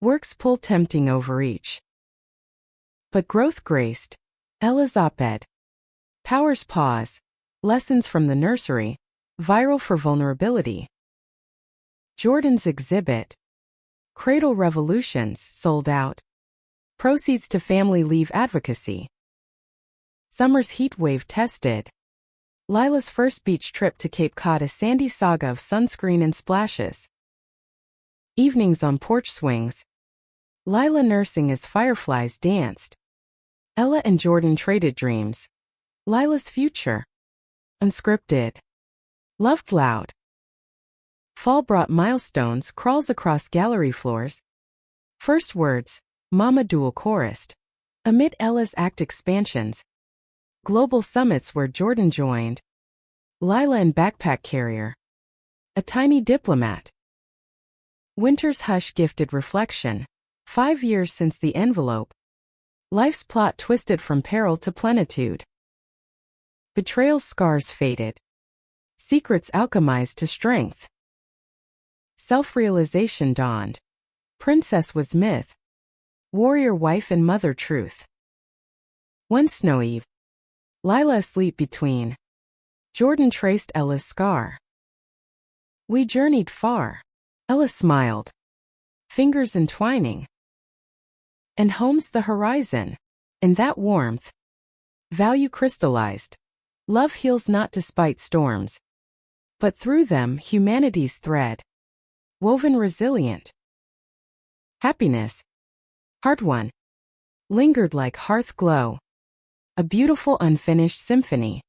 Works pull tempting overreach. But growth graced. Ella's op-ed. Power's pause. Lessons from the nursery. Viral for vulnerability. Jordan's exhibit. Cradle Revolutions sold out. Proceeds to family leave advocacy. Summer's heat wave tested. Lila's first beach trip to Cape Cod, a sandy saga of sunscreen and splashes. Evenings on porch swings. Lila nursing as fireflies danced. Ella and Jordan traded dreams. Lila's future. Unscripted. Loved loud. Fall brought milestones, crawls across gallery floors. First words, Mama dual chorused. Amid Ella's act expansions. Global summits where Jordan joined. Lila and backpack carrier. A tiny diplomat. Winter's hush gifted reflection. 5 years since the envelope. Life's plot twisted from peril to plenitude. Betrayal's scars faded. Secrets alchemized to strength. Self-realization dawned. Princess was myth. Warrior wife and mother truth. One snow eve. Lila asleep between. Jordan traced Ella's scar. We journeyed far. Ella smiled. Fingers entwining. And home's the horizon. In that warmth. Value crystallized. Love heals not despite storms. But through them humanity's thread. Woven resilient. Happiness. Heart won. Lingered like hearth glow. A beautiful unfinished symphony.